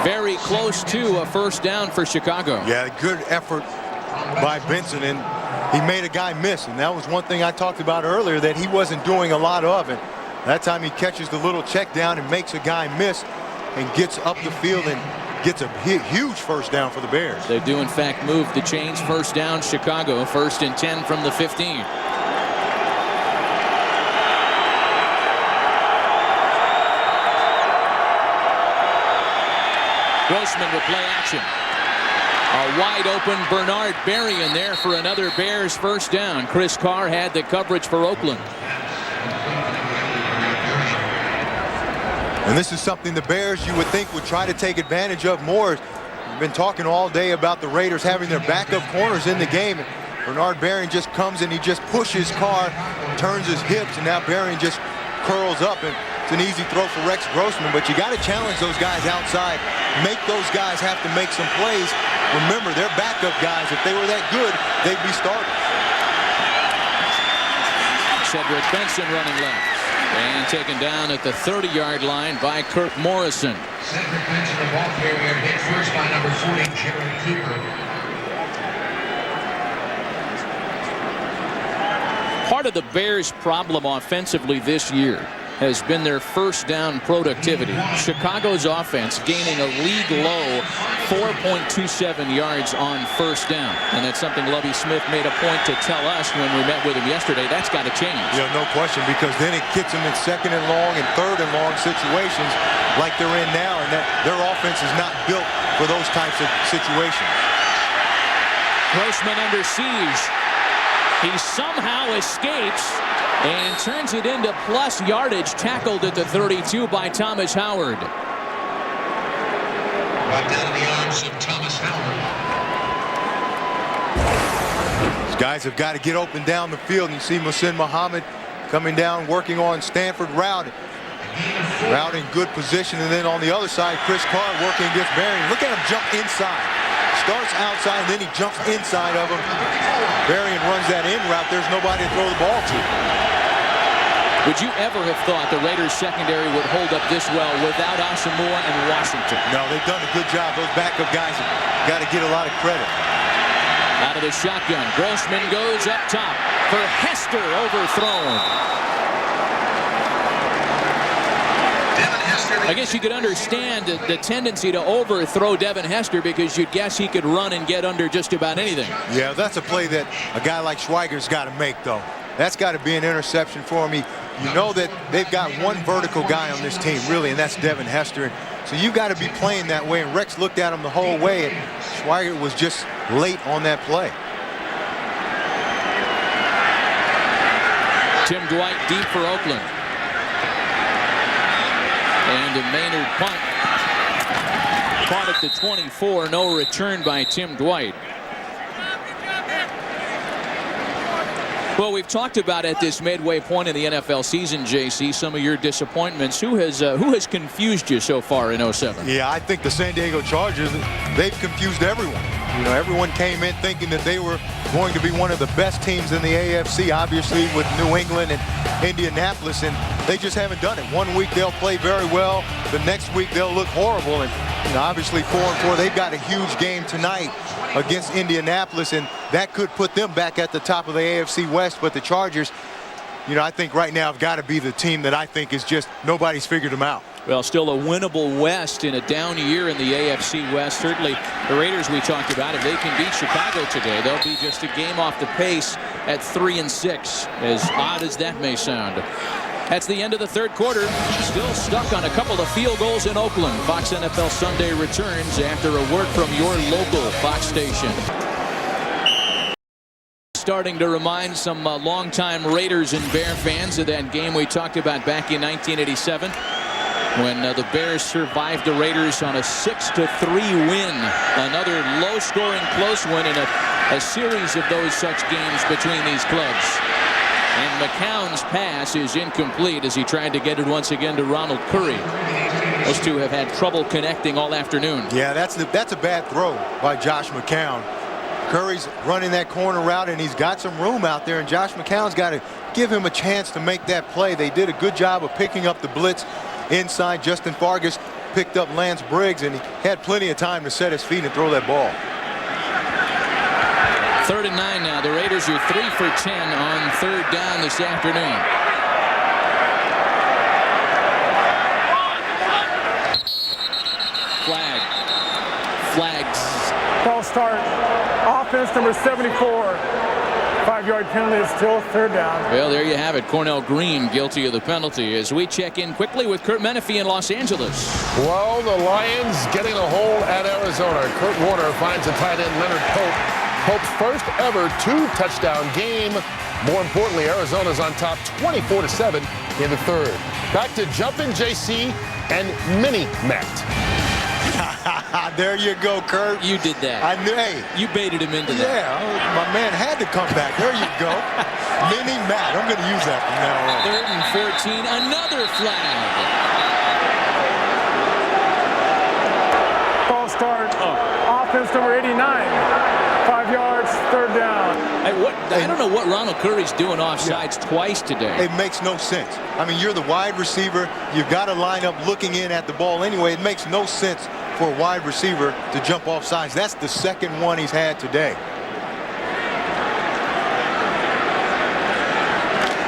Very close to a first down for Chicago. Yeah, good effort by Benson, and he made a guy miss, and that was one thing I talked about earlier that he wasn't doing a lot of. And that time he catches the little check down and makes a guy miss. and gets up the field and gets a huge first down for the Bears. They do, in fact, move the chains. First down, Chicago. 1st and 10 from the 15. Grossman with play action. A wide open Bernard Berrien there for another Bears first down. Chris Carr had the coverage for Oakland. And this is something the Bears, you would think, would try to take advantage of more. We've been talking all day about the Raiders having their backup corners in the game. And Bernard Berrien just comes and he just pushes Carr, turns his hips, and now Berrien just curls up. And it's an easy throw for Rex Grossman, but you got to challenge those guys outside. Make those guys have to make some plays. Remember, they're backup guys. If they were that good, they'd be starters. Cedric Benson running left. And taken down at the 30-yard line by Kirk Morrison. Cedric Benson, the ball carrier, hit first by number 40, Jared Cooper. Part of the Bears' problem offensively this year has been their first down productivity. Chicago's offense gaining a league low 4.27 yards on first down. And that's something Lovie Smith made a point to tell us when we met with him yesterday. That's got to change. Yeah, no question, because then it gets them in 2nd and long and 3rd and long situations like they're in now, and that their offense is not built for those types of situations. Grossman under siege. He somehow escapes and turns it into plus yardage, tackled at the 32 by Thomas Howard. Brought down in the arms of Thomas Howard. These guys have got to get open down the field. And you see Muhsin Muhammad coming down, working on Stanford route. Route in good position, and then on the other side, Chris Carr working against Berrien. Look at him jump inside. Starts outside, and then he jumps inside of him. Berrien runs that in route. There's nobody to throw the ball to. Would you ever have thought the Raiders secondary would hold up this well without Asamoah and Washington? No, they've done a good job. Those backup guys have got to get a lot of credit. Out of the shotgun, Grossman goes up top for Hester, overthrown. I guess you could understand the tendency to overthrow Devin Hester, because you'd guess he could run and get under just about anything. Yeah, that's a play that a guy like Schweiger's got to make, though. That's got to be an interception for him. You know that they've got one vertical guy on this team, really, and that's Devin Hester. So you've got to be playing that way, and Rex looked at him the whole way, and Schweiger was just late on that play. Tim Dwight deep for Oakland. And a Maynard punt. Caught at the 24. No return by Tim Dwight. Well, we've talked about at this midway point in the NFL season, JC, some of your disappointments. Who has confused you so far in 07? Yeah, I think the San Diego Chargers, they've confused everyone. You know, everyone came in thinking that they were going to be one of the best teams in the AFC, obviously with New England and Indianapolis, and they just haven't done it. One week they'll play very well, the next week they'll look horrible, and you know, obviously 4-4, they've got a huge game tonight against Indianapolis, and that could put them back at the top of the AFC West. But the Chargers, you know, I think right now have got to be the team that I think is just nobody's figured them out. Well, still a winnable West in a down year in the AFC West. Certainly the Raiders we talked about, if they can beat Chicago today, they'll be just a game off the pace at 3-6, as odd as that may sound. That's the end of the third quarter. Still stuck on a couple of field goals in Oakland. Fox NFL Sunday returns after a word from your local Fox station. Starting to remind some longtime Raiders and Bear fans of that game we talked about back in 1987. When the Bears survived the Raiders on a 6-3 win. Another low-scoring close one in a series of those such games between these clubs. And McCown's pass is incomplete as he tried to get it once again to Ronald Curry. Those two have had trouble connecting all afternoon. Yeah, that's a bad throw by Josh McCown. Curry's running that corner route, and he's got some room out there, and Josh McCown's got to give him a chance to make that play. They did a good job of picking up the blitz inside. Justin Fargas picked up Lance Briggs, and he had plenty of time to set his feet and throw that ball. 3rd and 9 now. The Raiders are 3 for 10 on 3rd down this afternoon. offense, number 74. 5-yard penalty is still third down. Well, there you have it. Cornell Green guilty of the penalty as we check in quickly with Kurt Menefee in Los Angeles. Well, the Lions getting a hold at Arizona. Kurt Warner finds the tight end Leonard Pope. Pope's first ever 2-touchdown game. More importantly, Arizona's on top 24-7 in the third. Back to Jumpin' JC and Mini Matt. There you go, Kurt. You did that. I knew. Hey, You baited him into that. yeah, my man had to come back. There you go. Mini Matt. I'm going to use that from now on. 3rd and 14. Another flag. False start. Offense, number 89. 5 yards, third down. I don't know what Ronald Curry's doing offsides twice today. It makes no sense. I mean, you're the wide receiver. You've got to line up looking in at the ball anyway. It makes no sense for a wide receiver to jump off sides. That's the second one he's had today.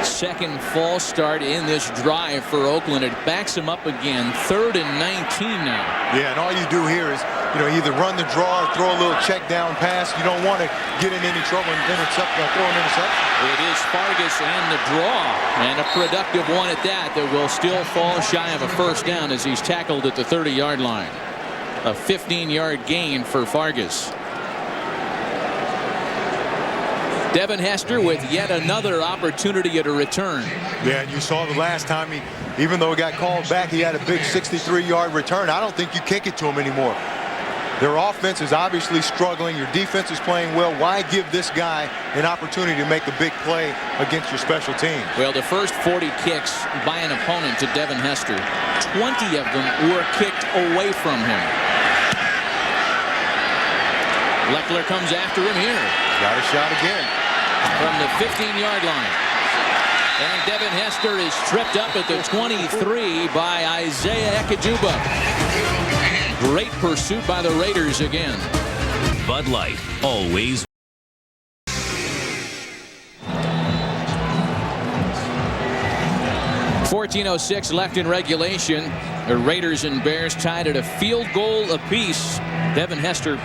Second false start in this drive for Oakland. It backs him up again. 3rd and 19 now. Yeah, and all you do here is, either run the draw or throw a little check down pass. You don't want to get in any trouble and throw an interception. It is Fargas and the draw, and a productive one at that will still fall shy of a first down as he's tackled at the 30-yard line. A 15-yard gain for Fargas. Devin Hester with yet another opportunity at a return. Yeah, and you saw the last time even though he got called back, he had a big 63-yard return. I don't think you kick it to him anymore. Their offense is obviously struggling. Your defense is playing well. Why give this guy an opportunity to make a big play against your special team? Well, the first 40 kicks by an opponent to Devin Hester, 20 of them were kicked away from him. Leckler comes after him here. Got a shot again. From the 15-yard line. And Devin Hester is tripped up at the 23 by Isaiah Ekajuba. Great pursuit by the Raiders again. Bud Light, always. .14:06 left in regulation. The Raiders and Bears tied at a field goal apiece. Devin Hester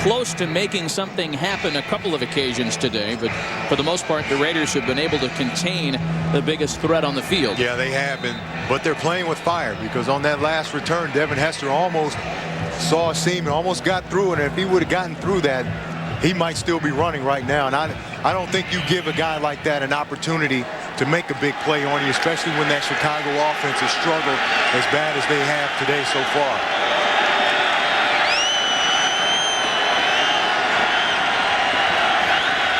close to making something happen a couple of occasions today, but for the most part, the Raiders have been able to contain the biggest threat on the field. Yeah, they have been, but they're playing with fire because on that last return, Devin Hester almost saw a seam and almost got through, and if he would have gotten through that, he might still be running right now. And I don't think you give a guy like that an opportunity to make a big play on you, especially when that Chicago offense has struggled as bad as they have today so far.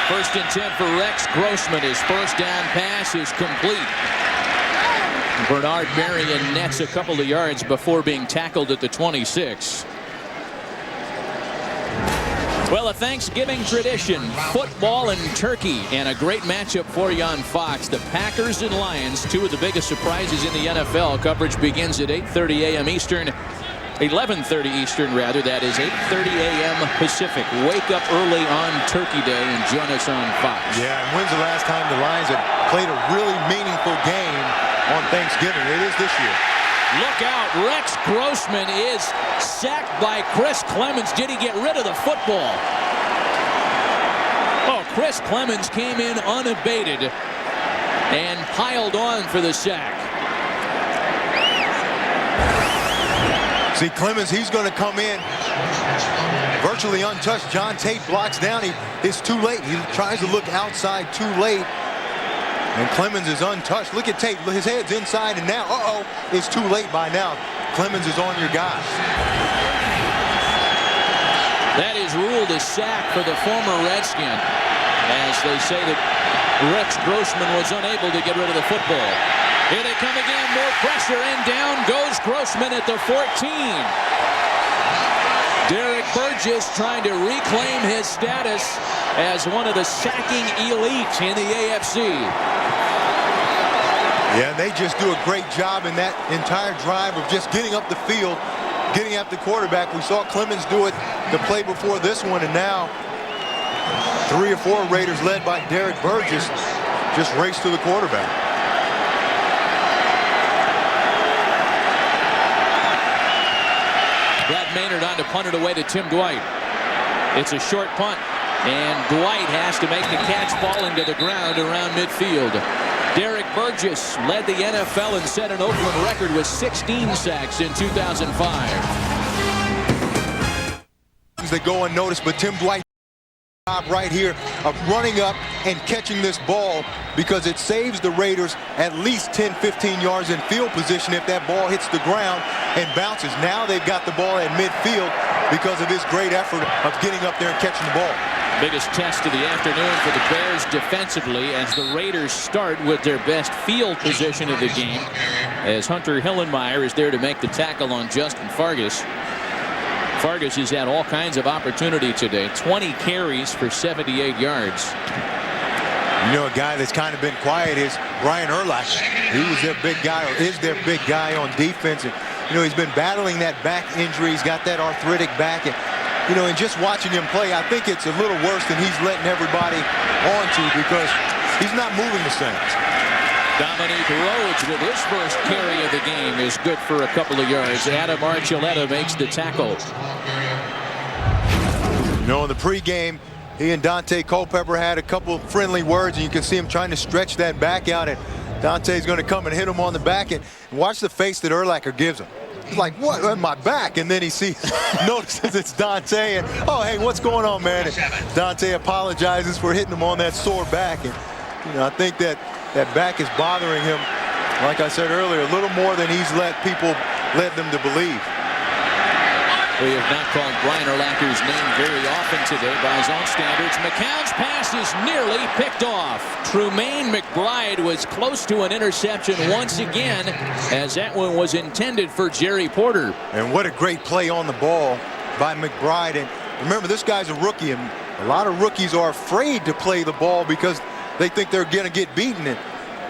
First and 10 for Rex Grossman. His first down pass is complete. Bernard Marion nets a couple of yards before being tackled at the 26. Well, a Thanksgiving tradition, football and turkey, and a great matchup for you on Fox. The Packers and Lions, two of the biggest surprises in the NFL. Coverage begins at 8:30 a.m. Eastern. 11:30 Eastern, rather. That is 8:30 a.m. Pacific. Wake up early on Turkey Day and join us on Fox. Yeah, and when's the last time the Lions have played a really meaningful game on Thanksgiving? It is this year. Look out. Rex Grossman is sacked by Chris Clemens. Did he get rid of the football? Oh, Chris Clemens came in unabated and piled on for the sack. See, Clemens, he's going to come in virtually untouched. John Tate blocks down. It's too late. He tries to look outside too late. And Clemens is untouched. Look at Tate. His head's inside, and now, it's too late by now. Clemens is on your guy. That is ruled a sack for the former Redskin, as they say that Rex Grossman was unable to get rid of the football. Here they come again, more pressure, and down goes Grossman at the 14. Derek Burgess trying to reclaim his status as one of the sacking elite in the AFC. Yeah, they just do a great job in that entire drive of just getting up the field, getting at the quarterback. We saw Clemens do it the play before this one, and now 3 or 4 Raiders led by Derek Burgess just race to the quarterback. Brad Maynard on to punt it away to Tim Dwight. It's a short punt. And Dwight has to make the catch falling to the ground around midfield. Derek Burgess led the NFL and set an Oakland record with 16 sacks in 2005. They go unnoticed, but Tim Dwight right here of running up and catching this ball, because it saves the Raiders at least 10-15 yards in field position if that ball hits the ground and bounces. Now they've got the ball at midfield because of his great effort of getting up there and catching the ball. Biggest test of the afternoon for the Bears defensively as the Raiders start with their best field position of the game, as Hunter Hillenmeyer is there to make the tackle on Justin Fargas. Fargas has had all kinds of opportunity today. 20 carries for 78 yards. You know, a guy that's kind of been quiet is Brian Urlacher. He was their big guy, or is their big guy on defense. And, you know, he's been battling that back injury. He's got that arthritic back. And, you know, and just watching him play, I think it's a little worse than he's letting everybody onto, because he's not moving the same. Dominique Rhodes with his first carry of the game is good for a couple of yards. Adam Archuleta makes the tackle. You know, in the pregame, he and Dante Culpepper had a couple friendly words, and you can see him trying to stretch that back out, and Dante's going to come and hit him on the back. And watch the face that Urlacher gives him. He's like, what, on my back? And then he sees, notices it's Dante, and, oh, hey, what's going on, man? And Dante apologizes for hitting him on that sore back. And, you know, I think that back is bothering him, like I said earlier, a little more than he's led them to believe. We have not called Brian Urlacher's name very often today by his own standards. McCown's pass is nearly picked off. Trumaine McBride was close to an interception once again, as that one was intended for Jerry Porter. And what a great play on the ball by McBride. And remember, this guy's a rookie, and a lot of rookies are afraid to play the ball because they think they're going to get beaten. And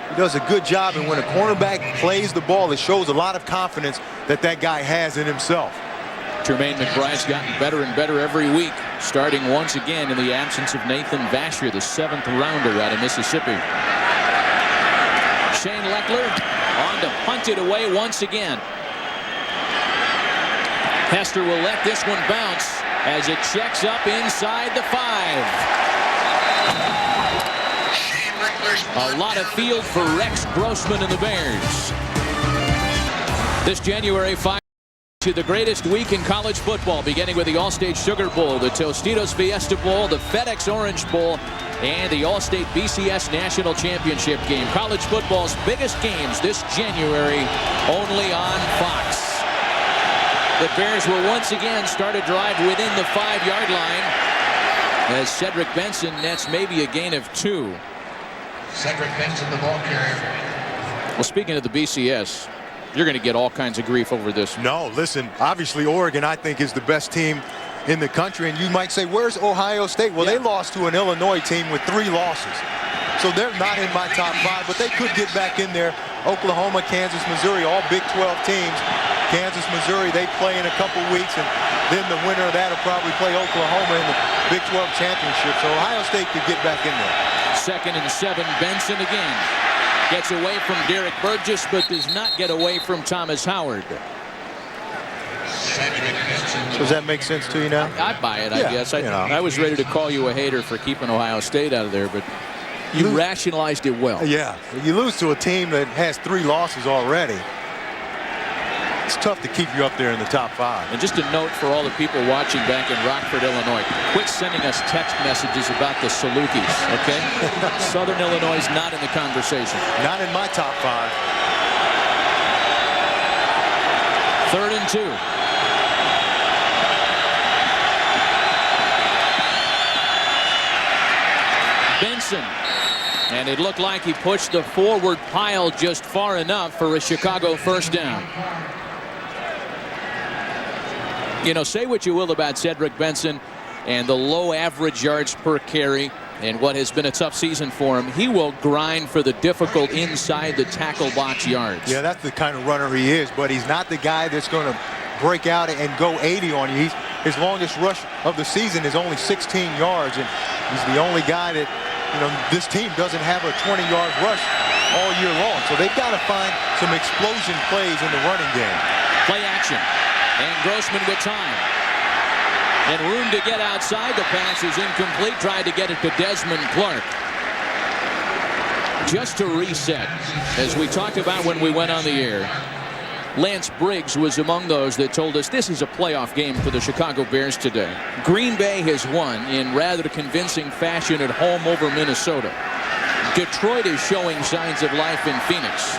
he does a good job, and when a cornerback plays the ball, it shows a lot of confidence that that guy has in himself. Trumaine McBride's gotten better and better every week, starting once again in the absence of Nathan Vasher, the 7th rounder out of Mississippi. Shane Leckler on to punt it away once again. Hester will let this one bounce as it checks up inside the 5. A lot of field for Rex Grossman and the Bears. This January 5 to the greatest week in college football, beginning with the Allstate Sugar Bowl, the Tostitos Fiesta Bowl, the FedEx Orange Bowl, and the Allstate BCS National Championship game. College football's biggest games this January, only on Fox. The Bears will once again start a drive within the 5-yard line as Cedric Benson nets maybe a gain of 2. Cedric Benson, the ball carrier. Well, speaking of the BCS, you're going to get all kinds of grief over this. No, listen, obviously Oregon, I think, is the best team in the country. And you might say, where's Ohio State? Well, they lost to an Illinois team with 3 losses. So they're not in my top 5, but they could get back in there. Oklahoma, Kansas, Missouri, all Big 12 teams. Kansas, Missouri, they play in a couple weeks, and then the winner of that will probably play Oklahoma in the Big 12 championship. So Ohio State could get back in there. 2nd and 7, Benson again. Gets away from Derek Burgess, but does not get away from Thomas Howard. Does that make sense to you now? I buy it, I guess. I was ready to call you a hater for keeping Ohio State out of there, but you rationalized it well. Yeah, you lose to a team that has 3 losses already. It's tough to keep you up there in the top 5. And just a note for all the people watching back in Rockford, Illinois. Quit sending us text messages about the Salukis, okay? Southern Illinois is not in the conversation. Not in my top 5. 3rd and 2. Benson. And it looked like he pushed the forward pile just far enough for a Chicago first down. You know, say what you will about Cedric Benson and the low average yards per carry and what has been a tough season for him. He will grind for the difficult inside the tackle box yards. Yeah, that's the kind of runner he is, but he's not the guy that's going to break out and go 80 on you. His longest rush of the season is only 16 yards, and he's the only guy that, you know, this team doesn't have a 20-yard rush all year long. So they've got to find some explosion plays in the running game. Play action. And Grossman with time. And room to get outside. The pass is incomplete. Tried to get it to Desmond Clark. Just to reset, as we talked about when we went on the air, Lance Briggs was among those that told us this is a playoff game for the Chicago Bears today. Green Bay has won in rather convincing fashion at home over Minnesota. Detroit is showing signs of life in Phoenix.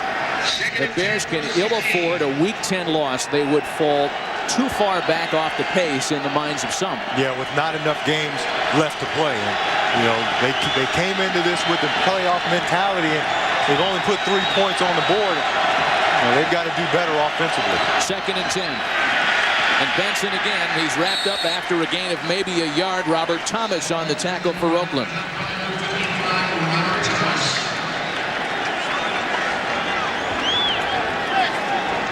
The Bears can ill afford a Week 10 loss. They would fall too far back off the pace in the minds of some. Yeah, with not enough games left to play. And, you know, they came into this with the playoff mentality, and they've only put 3 points on the board. You know, they've got to do better offensively. 2nd and 10. And Benson again. He's wrapped up after a gain of maybe a yard. Robert Thomas on the tackle for Oakland.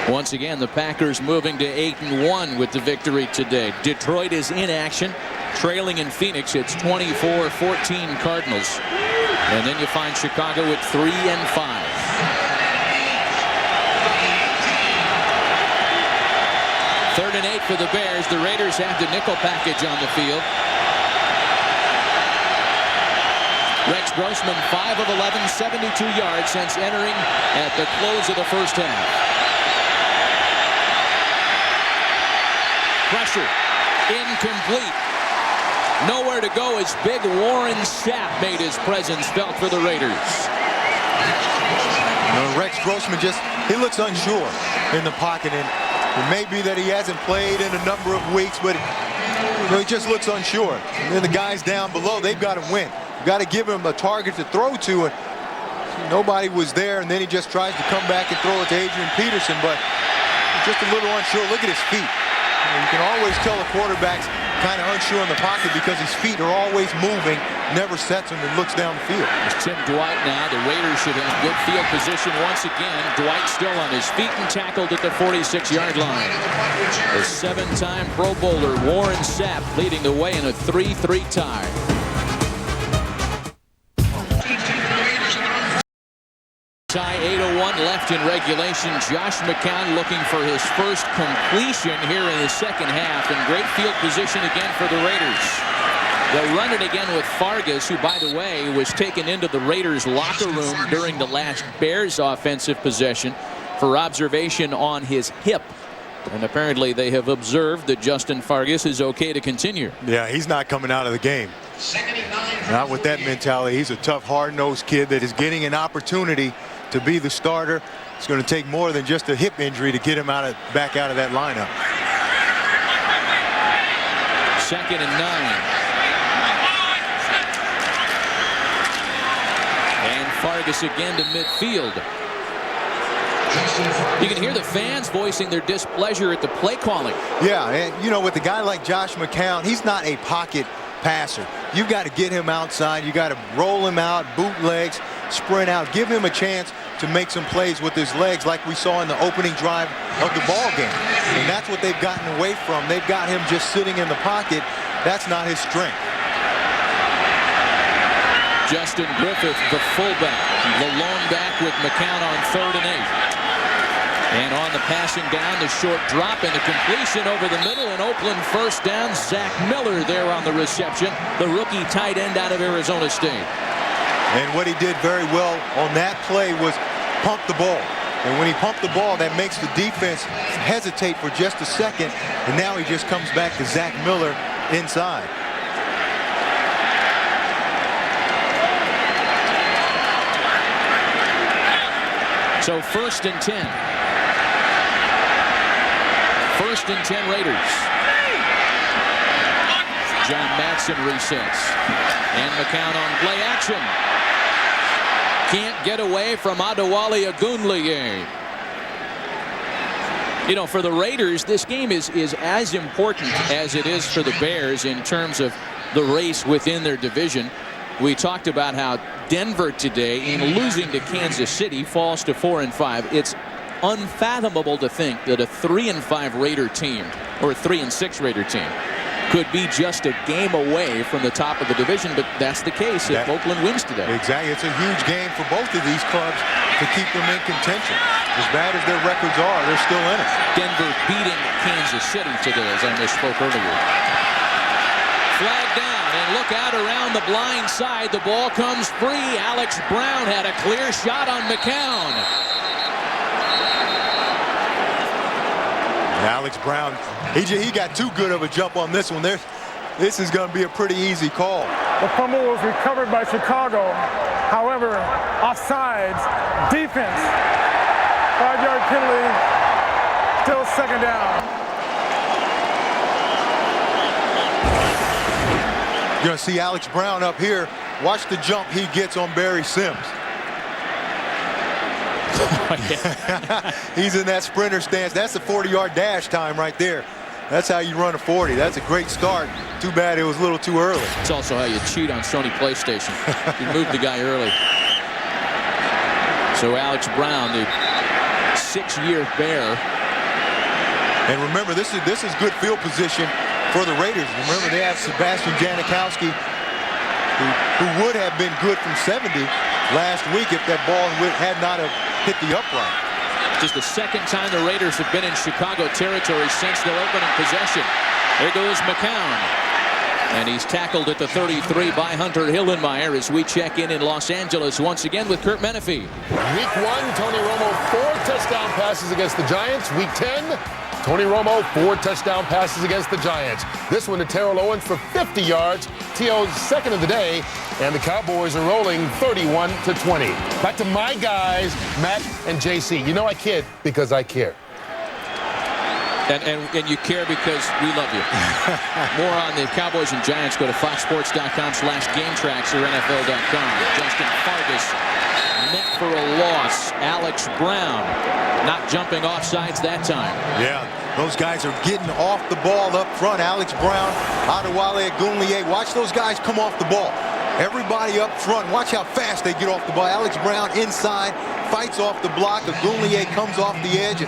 Once again, the Packers moving to 8-1 with the victory today. Detroit is in action, trailing in Phoenix. It's 24-14 Cardinals. And then you find Chicago at 3-5. Third and 8 for the Bears. The Raiders have the nickel package on the field. Rex Grossman, 5 of 11, 72 yards since entering at the close of the first half. Pressure, incomplete. Nowhere to go as big Warren Sapp made his presence felt for the Raiders. You know, Rex Grossman he looks unsure in the pocket, and it may be that he hasn't played in a number of weeks, but you know, he just looks unsure. And then the guys down below, they've got to win. You've got to give him a target to throw to, and nobody was there, and then he just tries to come back and throw it to Adrian Peterson, but just a little unsure. Look at his feet. You can always tell a quarterback's kind of unsure in the pocket because his feet are always moving, never sets him and looks down the field. It's Tim Dwight now. The Raiders should have good field position once again. Dwight still on his feet and tackled at the 46-yard line. The 7-time Pro Bowler Warren Sapp leading the way in a 3-3 tie. Tie 8:01 left in regulation. Josh McCown looking for his first completion here in the second half, and great field position again for the Raiders. They'll run it again with Fargas, who, by the way, was taken into the Raiders locker room during the last Bears offensive possession for observation on his hip. And apparently they have observed that Justin Fargas is okay to continue. Yeah, he's not coming out of the game. Not with that mentality. He's a tough, hard-nosed kid that is getting an opportunity to be the starter. It's going to take more than just a hip injury to get him back out of that lineup. 2nd and 9. And Fargas again to midfield. You can hear the fans voicing their displeasure at the play calling. Yeah, and you know, with a guy like Josh McCown, he's not a pocket passer. You've got to get him outside. You got to roll him out, bootlegs, sprint out, give him a chance to make some plays with his legs like we saw in the opening drive of the ball game. And that's what they've gotten away from. They've got him just sitting in the pocket. That's not his strength. Justin Griffith, the fullback, the lone back with McCown on 3rd and 8. And on the passing down, the short drop and the completion over the middle, and Oakland first down. Zach Miller there on the reception, the rookie tight end out of Arizona State. And what he did very well on that play was pump the ball. And when he pumped the ball, that makes the defense hesitate for just a second. And now he just comes back to Zach Miller inside. So 1st and 10. 1st and 10 Raiders. John Matson resets. And McCown on play action. Can't get away from Adewale Ogunleye. You know, for the Raiders, this game is as important as it is for the Bears in terms of the race within their division. We talked about how Denver today, in losing to Kansas City, falls to 4-5. It's unfathomable to think that a 3-5 Raider team, or a 3-6 Raider team, could be just a game away from the top of the division, but that's the case if Oakland wins today. Exactly. It's a huge game for both of these clubs to keep them in contention. As bad as their records are, they're still in it. Denver beating Kansas City today, as I misspoke earlier. flag down, and look out around the blind side. The ball comes free. Alex Brown had a clear shot on McCown. Alex Brown, he got too good of a jump on this one. This is going to be a pretty easy call. The fumble was recovered by Chicago. However, offsides, defense, 5-yard penalty, still second down. You're going to see Alex Brown up here. Watch the jump he gets on Barry Sims. He's in that sprinter stance. That's a 40-yard dash time right there. That's how you run a 40. That's a great start. Too bad it was a little too early. It's also how you cheat on Sony PlayStation. You moved the guy early. So Alex Brown, the 6-year Bear. And remember, this is good field position for the Raiders. Remember, they have Sebastian Janikowski, who would have been good from 70 last week if that ball had not have hit the upright. Just the second time the Raiders have been in Chicago territory since their opening possession. There goes McCown. And he's tackled at the 33 by Hunter Hillenmeyer as we check in Los Angeles once again with Kurt Menefee. Week 1, Tony Romo, 4 touchdown passes against the Giants. Week 10, Tony Romo, 4 touchdown passes against the Giants. This one to Terrell Owens for 50 yards. T.O.'s second of the day. And the Cowboys are rolling 31-20. Back to my guys, Matt and JC. You know I kid because I care. And you care because we love you. More on the Cowboys and Giants. Go to foxsports.com/GameTracks or NFL.com. Justin Fargas meant for a loss. Alex Brown not jumping off sides that time. Yeah, those guys are getting off the ball up front. Alex Brown, Adewale Agunleye. Watch those guys come off the ball. Everybody up front. Watch how fast they get off the ball. Alex Brown inside, fights off the block. Agunleye comes off the edge.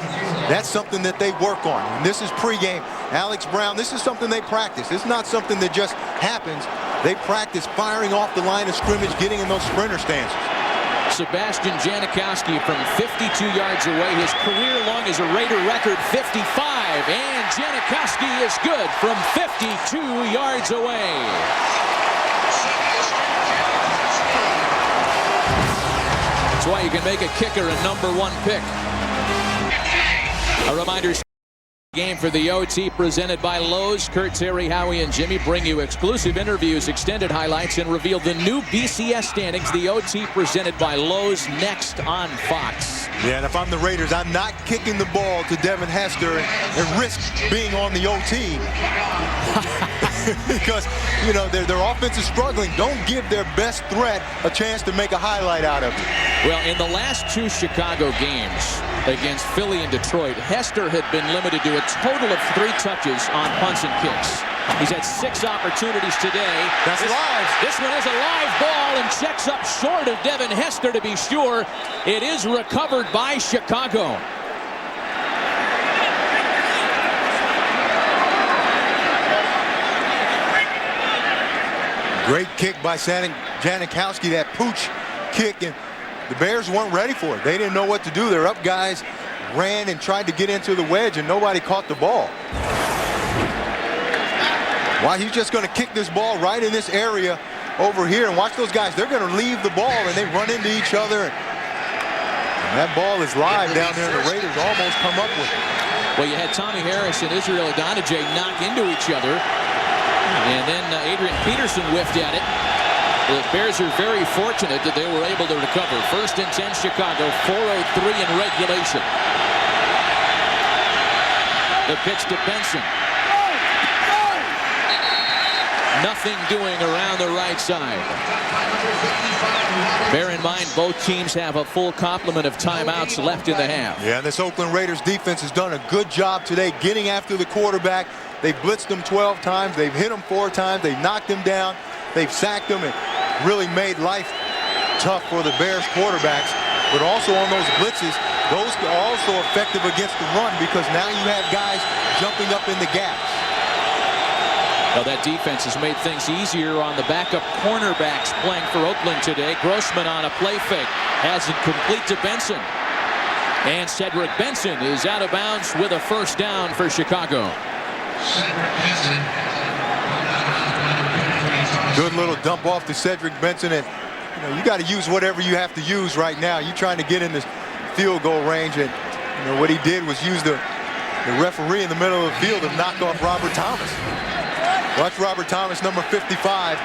That's something that they work on. And this is pregame. Alex Brown, this is something they practice. It's not something that just happens. They practice firing off the line of scrimmage, getting in those sprinter stances. Sebastian Janikowski from 52 yards away. His career long is a Raider record 55. And Janikowski is good from 52 yards away. That's why you can make a kicker a #1 pick. A reminder, game for the OT presented by Lowe's. Kurt, Terry, Howie, and Jimmy bring you exclusive interviews, extended highlights, and reveal the new BCS standings. The OT presented by Lowe's next on Fox. Yeah, and if I'm the Raiders, I'm not kicking the ball to Devin Hester and risk being on the OT. Because, you know, their offense is struggling. Don't give their best threat a chance to make a highlight out of it. Well, in the last 2 Chicago games against Philly and Detroit, Hester had been limited to a total of 3 touches on punts and kicks. He's had 6 opportunities today. That's live. This one is a live ball and checks up short of Devin Hester to be sure. It is recovered by Chicago. Great kick by Janikowski, that pooch kick, and the Bears weren't ready for it. They didn't know what to do. Their up guys ran and tried to get into the wedge, and nobody caught the ball. Why, he's just going to kick this ball right in this area over here, and watch those guys. They're going to leave the ball, and they run into each other. And that ball is live down there, and the Raiders almost come up with it. Well, you had Tommy Harris and Israel Adonijay knock into each other. And then Adrian Peterson whiffed at it. The Bears are very fortunate that they were able to recover. 1st and 10 Chicago, 4:03 in regulation. The pitch to Benson. Nothing doing around the right side. Bear in mind, both teams have a full complement of timeouts left in the half. Yeah, this Oakland Raiders defense has done a good job today getting after the quarterback. They've blitzed him 12 times. They've hit him 4 times. They've knocked him down. They've sacked him and really made life tough for the Bears quarterbacks. But also on those blitzes, those are also effective against the run because now you have guys jumping up in the gaps. Well, that defense has made things easier on the backup cornerbacks playing for Oakland today. Grossman on a play fake. Has it complete to Benson. And Cedric Benson is out of bounds with a 1st down for Chicago. Cedric Benson. Good little dump off to Cedric Benson, and you got to use whatever you have to use right now. You're trying to get in this field goal range, and what he did was use the referee in the middle of the field to knock off Robert Thomas. Watch Robert Thomas, number 55.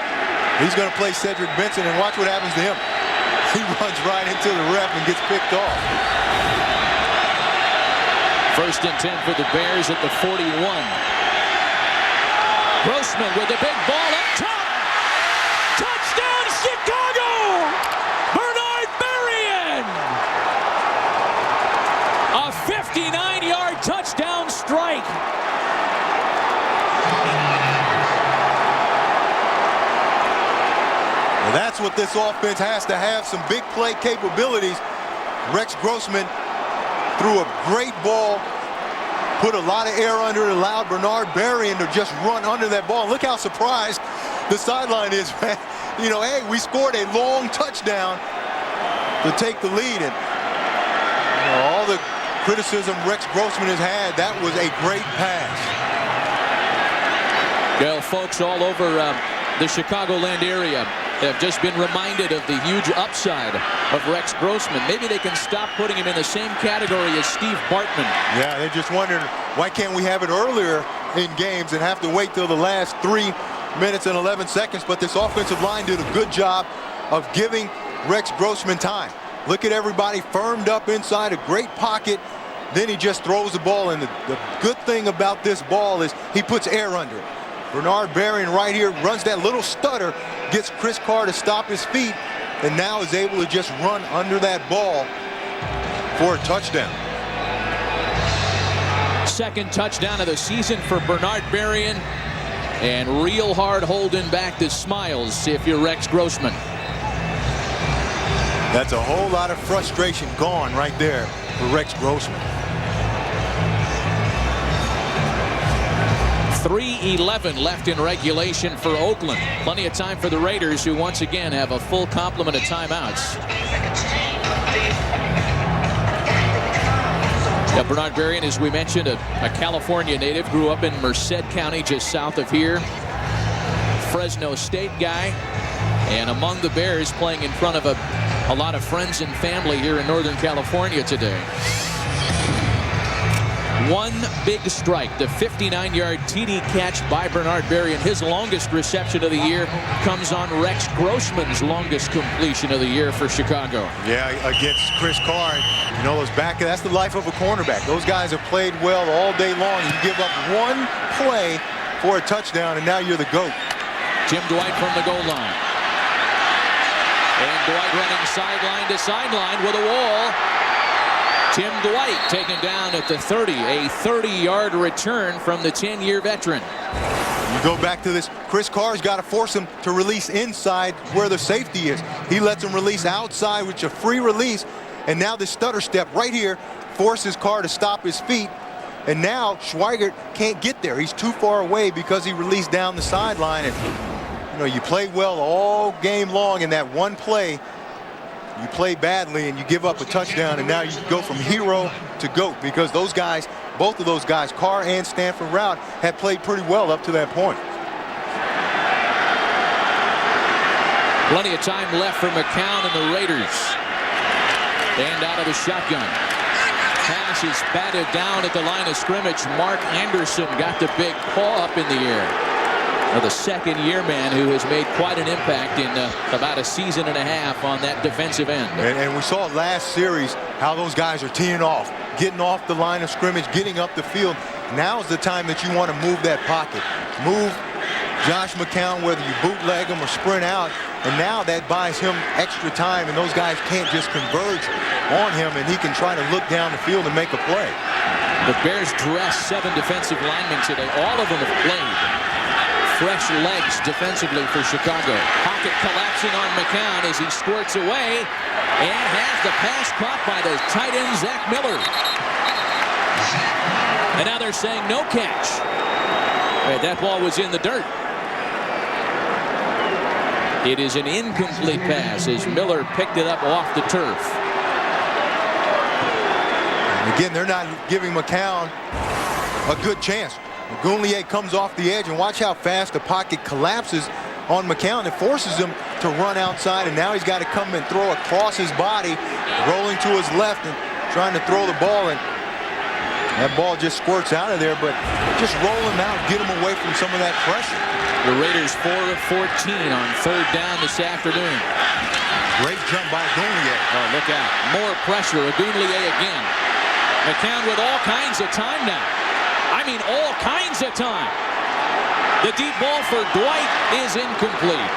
He's going to play Cedric Benson, and watch what happens to him. He runs right into the ref and gets picked off. 1st and 10 for the Bears at the 41. Grossman with the big ball up top. Touchdown, Chicago! Bernard Berrien! A 59-yard touchdown strike. Well, that's what this offense has to have, some big play capabilities. Rex Grossman threw a great ball, put a lot of air under it, allowed Bernard Berrien to just run under that ball. Look how surprised the sideline is, man. Hey, we scored a long touchdown to take the lead. And all the criticism Rex Grossman has had, that was a great pass. Well, folks all over the Chicagoland area have just been reminded of the huge upside of Rex Grossman. Maybe they can stop putting him in the same category as Steve Bartman. Yeah, they're just wondering, why can't we have it earlier in games and have to wait till the last 3 minutes and 11 seconds? But this offensive line did a good job of giving Rex Grossman time. Look at everybody firmed up inside a great pocket. Then he just throws the ball, and the good thing about this ball is he puts air under it. Bernard Berrien right here runs that little stutter, gets Chris Carr to stop his feet, and now is able to just run under that ball for a touchdown. 2nd touchdown of the season for Bernard Berrien, and real hard holding back the smiles if you're Rex Grossman. That's a whole lot of frustration gone right there for Rex Grossman. 3:11 left in regulation for Oakland. Plenty of time for the Raiders, who once again have a full complement of timeouts. Bernard Berrien, as we mentioned, a California native, grew up in Merced County just south of here. Fresno State guy, and among the Bears, playing in front of a lot of friends and family here in Northern California today. One big strike, the 59-yard TD catch by Bernard Berrien. His longest reception of the year comes on Rex Grossman's longest completion of the year for Chicago. Yeah, against Chris Carr. Those that's the life of a cornerback. Those guys have played well all day long. You give up one play for a touchdown, and now you're the GOAT. Tim Dwight from the goal line. And Dwight running sideline to sideline with a wall. Tim Dwight taken down at the 30, a 30-yard return from the 10-year veteran. You go back to this, Chris Carr's got to force him to release inside where the safety is. He lets him release outside, which is a free release, and now this stutter step right here forces Carr to stop his feet, and now Schweigert can't get there. He's too far away because he released down the sideline, and you played well all game long in that one play. You play badly and you give up a touchdown, and now you go from hero to GOAT, because those guys, both of those guys, Carr and Stanford Routt, had played pretty well up to that point. Plenty of time left for McCown and the Raiders. And out of the shotgun. Pass is batted down at the line of scrimmage. Mark Anderson got the big paw up in the air. The second-year man who has made quite an impact in about a season and a half on that defensive end. And we saw last series how those guys are teeing off, getting off the line of scrimmage, getting up the field. Now's the time that you want to move that pocket. Move Josh McCown, whether you bootleg him or sprint out. And now that buys him extra time, and those guys can't just converge on him, and he can try to look down the field and make a play. The Bears dressed 7 defensive linemen today. All of them have played. Fresh legs defensively for Chicago. Pocket collapsing on McCown as he squirts away and has the pass caught by the tight end Zach Miller. And now they're saying no catch. That ball was in the dirt. It is an incomplete pass as Miller picked it up off the turf. And again, they're not giving McCown a good chance. Gounlier comes off the edge, and watch how fast the pocket collapses on McCown. It forces him to run outside, and now he's got to come and throw across his body, rolling to his left and trying to throw the ball. And that ball just squirts out of there, but just roll him out, get him away from some of that pressure. The Raiders 4 of 14 on 3rd down this afternoon. Great jump by Agunlie. Oh, look out. More pressure. Agunlie again. McCown with all kinds of time now. I mean, all kinds of time. The deep ball for Dwight is incomplete.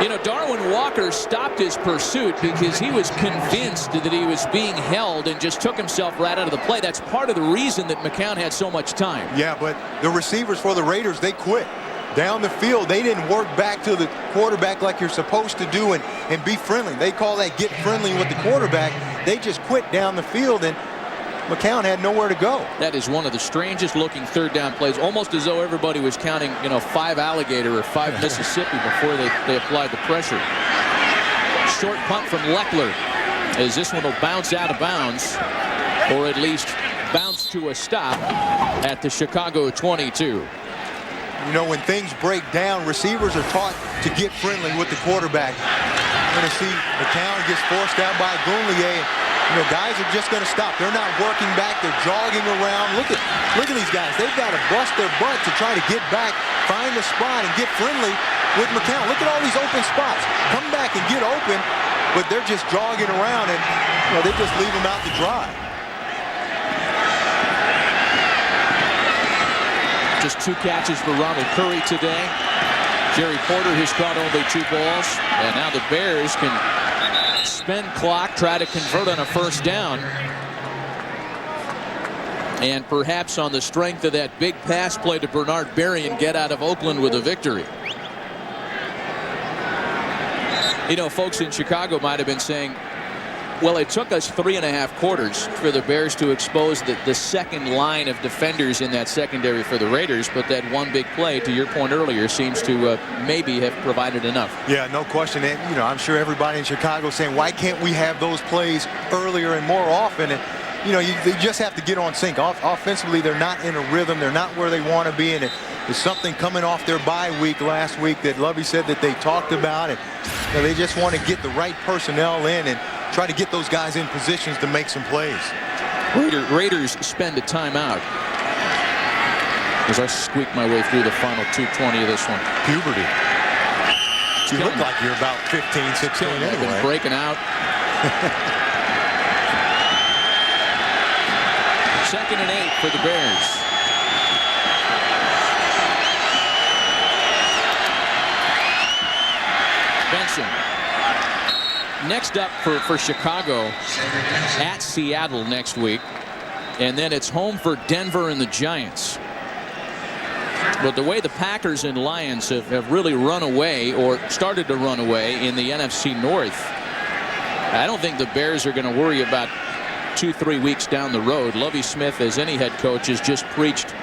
You know, Darwin Walker stopped his pursuit because he was convinced that he was being held and just took himself right out of the play. That's part of the reason that McCown had so much time. Yeah, but the receivers for the Raiders, they quit. Down the field, they didn't work back to the quarterback like you're supposed to do and be friendly. They call that get friendly with the quarterback. They just quit down the field, and McCown had nowhere to go. That is one of the strangest looking 3rd down plays, almost as though everybody was counting, 5 alligator or 5 Mississippi before they applied the pressure. Short punt from Leckler, as this one will bounce out of bounds, or at least bounce to a stop at the Chicago 22. You know, when things break down, receivers are taught to get friendly with the quarterback. You're going to see McCown gets forced out by Agunlie. You know, guys are just going to stop. They're not working back. They're jogging around. Look at these guys. They've got to bust their butt to try to get back, find the spot, and get friendly with McCown. Look at all these open spots. Come back and get open, but they're just jogging around, and they just leave them out to dry. Just 2 catches for Ronald Curry today. Jerry Porter has caught only 2 balls. And now the Bears can spend clock, try to convert on a 1st down. And perhaps on the strength of that big pass play to Bernard Berrien, get out of Oakland with a victory. You know, folks in Chicago might have been saying, well, it took us 3.5 quarters for the Bears to expose the second line of defenders in that secondary for the Raiders, but that one big play, to your point earlier, seems to maybe have provided enough. Yeah, no question. And, I'm sure everybody in Chicago saying, why can't we have those plays earlier and more often? And, they just have to get on sync. Offensively, they're not in a rhythm. They're not where they want to be. And there's something coming off their bye week last week that Lovie said that they talked about. And they just want to get the right personnel in and try to get those guys in positions to make some plays. Raiders spend a timeout as I squeak my way through the final 2:20 of this one. Puberty. You look like you're about 15, 16 anyway. I've been breaking out. 2nd and 8 for the Bears. Benson. Next up for Chicago, at Seattle next week. And then it's home for Denver and the Giants. But the way the Packers and Lions have really run away, or started to run away, in the NFC North, I don't think the Bears are going to worry about 2-3 weeks down the road. Lovie Smith, as any head coach, has just preached